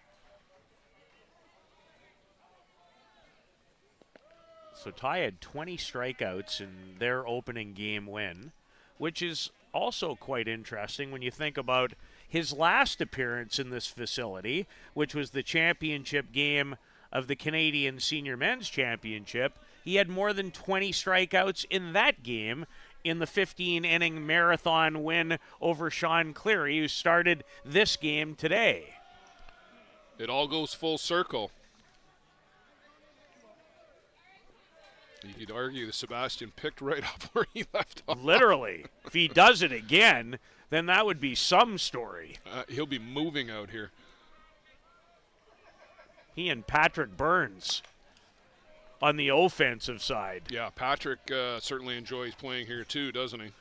So Ty had 20 strikeouts in their opening game win, which is also quite interesting when you think about his last appearance in this facility, which was the championship game of the Canadian Senior Men's Championship. He had more than 20 strikeouts in that game in the 15-inning marathon win over Sean Cleary, who started this game today. It all goes full circle. You could argue that Sebastian picked right up where he left off. Literally. If he does it again, then that would be some story. He'll be moving out here. He and Patrick Burns on the offensive side. Yeah, Patrick certainly enjoys playing here too, doesn't he?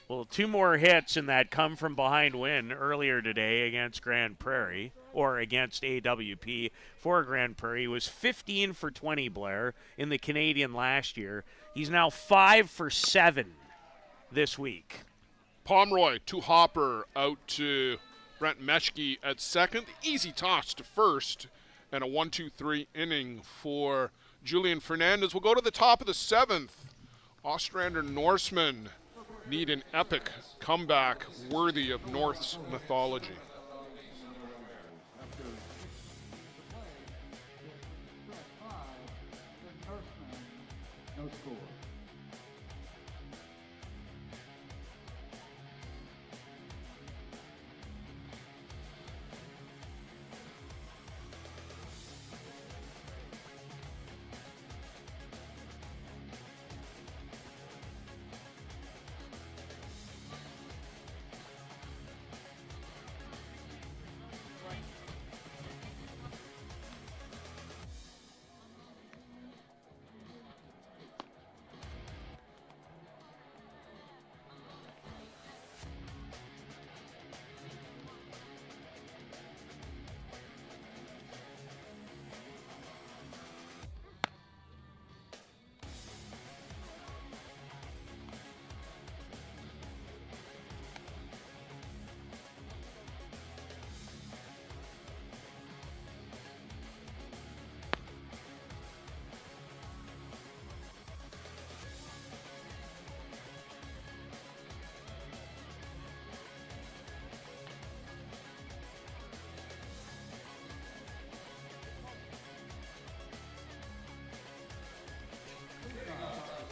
Well, 2 more hits in that come-from-behind win earlier today against Grand Prairie, or against AWP for Grand Prairie. He was 15 for 20, Blair, in the Canadian last year. He's now 5 for 7 this week. Pomeroy to Hopper, out to Brent Meschke at second. Easy toss to first, and a 1-2-3 inning for Julian Fernandez. We'll go to the top of the 7th. Ostrander Norsemen need an epic comeback worthy of North's mythology. No score.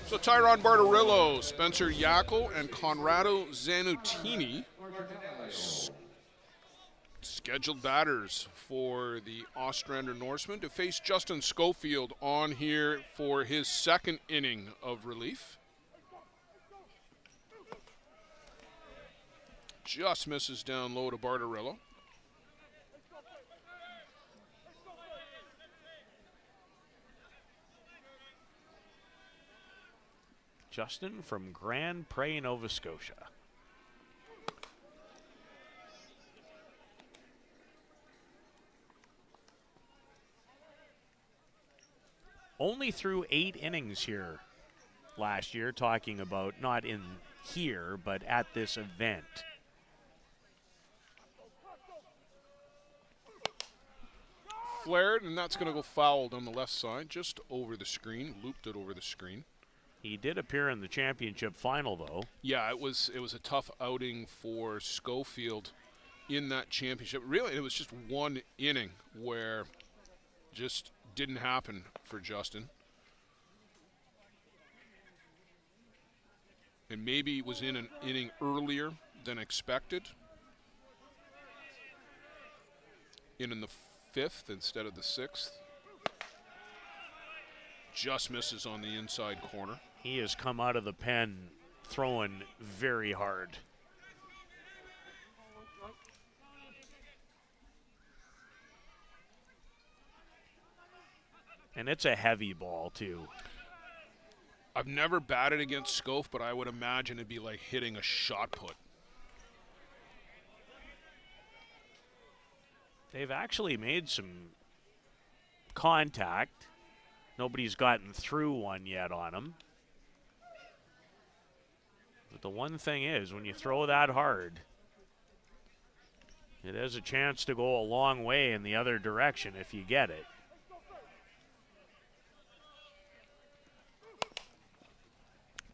So Tyron Bartarillo, Spencer Yackel, and Conrado Zanutini, scheduled batters for the Ostrander Norsemen to face Justin Scofield on here for his second inning of relief. Just misses down low to Bartarillo. Justin from Grand Prairie, Nova Scotia. Only threw 8 innings here last year, talking about not in here, but at this event. Flared, and that's going to go fouled on the left side, just over the screen, looped it over the screen. He did appear in the championship final, though. Yeah, it was a tough outing for Scofield in that championship. Really, it was just one inning where just didn't happen for Justin. and maybe was in an inning earlier than expected. In the 5th instead of the 6th. Just misses on the inside corner. He has come out of the pen throwing very hard. And it's a heavy ball, too. I've never batted against Scof, but I would imagine it'd be like hitting a shot put. They've actually made some contact. Nobody's gotten through one yet on them. But the one thing is, when you throw that hard, it has a chance to go a long way in the other direction if you get it.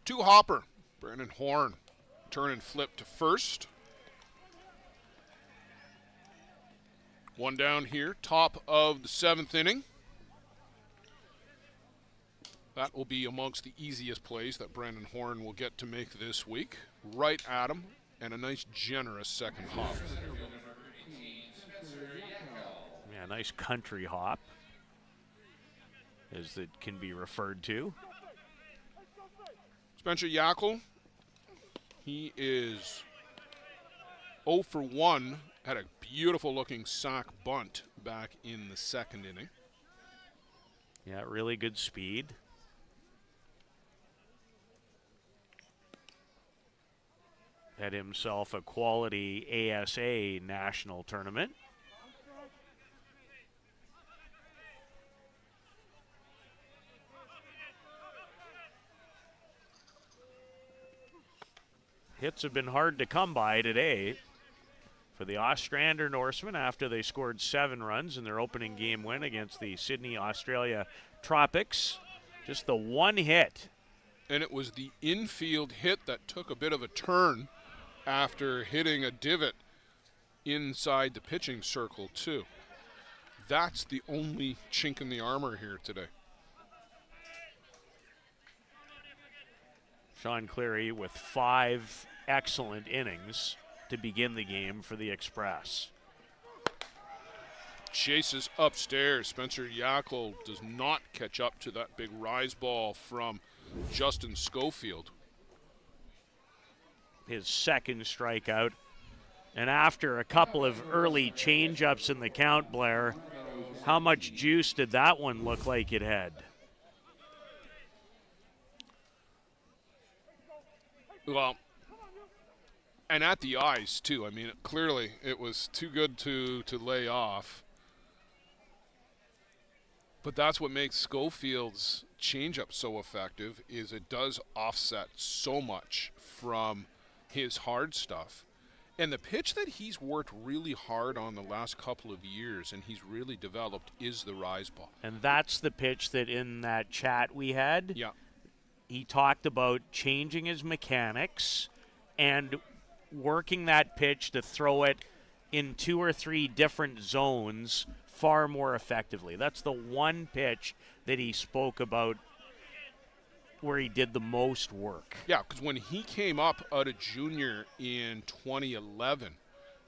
Two hopper. Brandon Horn turn and flip to first. One down here, top of the 7th inning. That will be amongst the easiest plays that Brandon Horn will get to make this week. Right at him, and a nice generous second hop. Yeah, nice country hop, as it can be referred to. Spencer Yackel, he is 0 for 1, had a beautiful looking sack bunt back in the 2nd inning. Yeah, really good speed. Had himself a quality ASA national tournament. Hits have been hard to come by today for the Ostrander Norsemen after they scored 7 runs in their opening game win against the Sydney, Australia Tropics. Just the one hit. And it was the infield hit that took a bit of a turn after hitting a divot inside the pitching circle, too. That's the only chink in the armor here today. Sean Cleary with 5 excellent innings to begin the game for the Express. Chases upstairs. Spencer Yackel does not catch up to that big rise ball from Justin Scofield. His second strikeout. And after a couple of early change-ups in the count, Blair, how much juice did that one look like it had? Well, and at the eyes, too. I mean, clearly it was too good to lay off. But that's what makes Scofield's changeup so effective, is it does offset so much from his hard stuff. And the pitch that he's worked really hard on the last couple of years and he's really developed is the rise ball. And that's the pitch that in that chat we had, yeah, he talked about changing his mechanics and working that pitch to throw it in 2 or 3 different zones far more effectively. That's the one pitch that he spoke about where he did the most work. Yeah, because when he came up out of junior in 2011,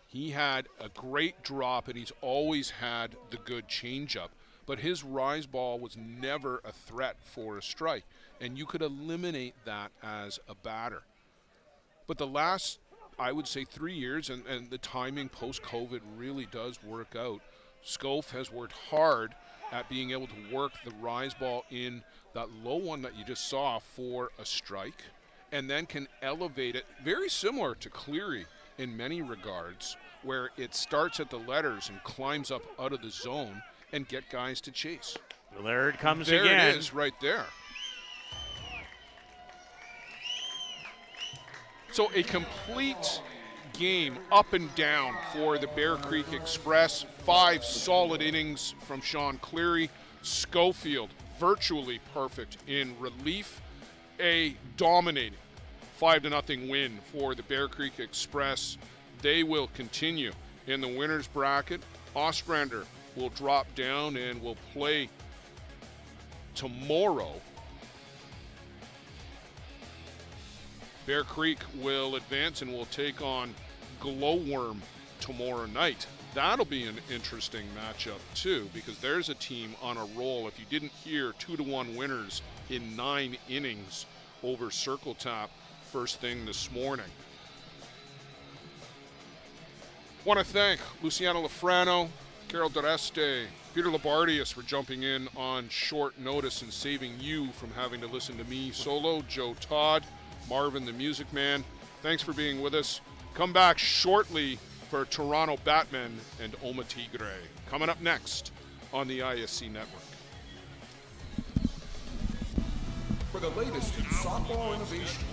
he had a great drop and he's always had the good changeup. But his rise ball was never a threat for a strike, and you could eliminate that as a batter. But the last, I would say, 3 years, and the timing post-COVID really does work out. Scof has worked hard at being able to work the rise ball in that low one that you just saw for a strike, and then can elevate it, very similar to Cleary in many regards, where it starts at the letters and climbs up out of the zone and get guys to chase. Well, there it comes again. There it is right there. So a complete game up and down for the Bear Creek Express. 5 solid innings from Sean Cleary. Scofield virtually perfect in relief. A dominating 5-0 win for the Bear Creek Express. They will continue in the winner's bracket. Ostrander will drop down and will play tomorrow Bear Creek will advance and will take on Glowworm tomorrow night. That'll be an interesting matchup too, because there's a team on a roll. If you didn't hear, 2-1 winners in 9 innings over Circle Tap first thing this morning. Want to thank Luciano Lafrano, Carol Dureste, Peter Labardius for jumping in on short notice and saving you from having to listen to me solo, Joe Todd, Marvin the Music Man. Thanks for being with us. Come back shortly for Toronto Batman and Oma Tigre. Coming up next on the ISC Network. For the latest in softball innovation,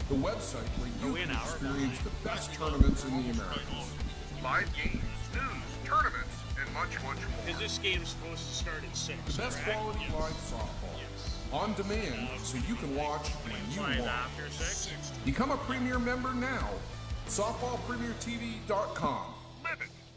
the website where you can experience the best tournaments in the Americas. Live games, news, tournaments, and much, much more. Because this game's supposed to start at 6. The best quality live softball. On demand, so you can watch when you want. After 6. Become a Premier member now. SoftballPremierTV.com.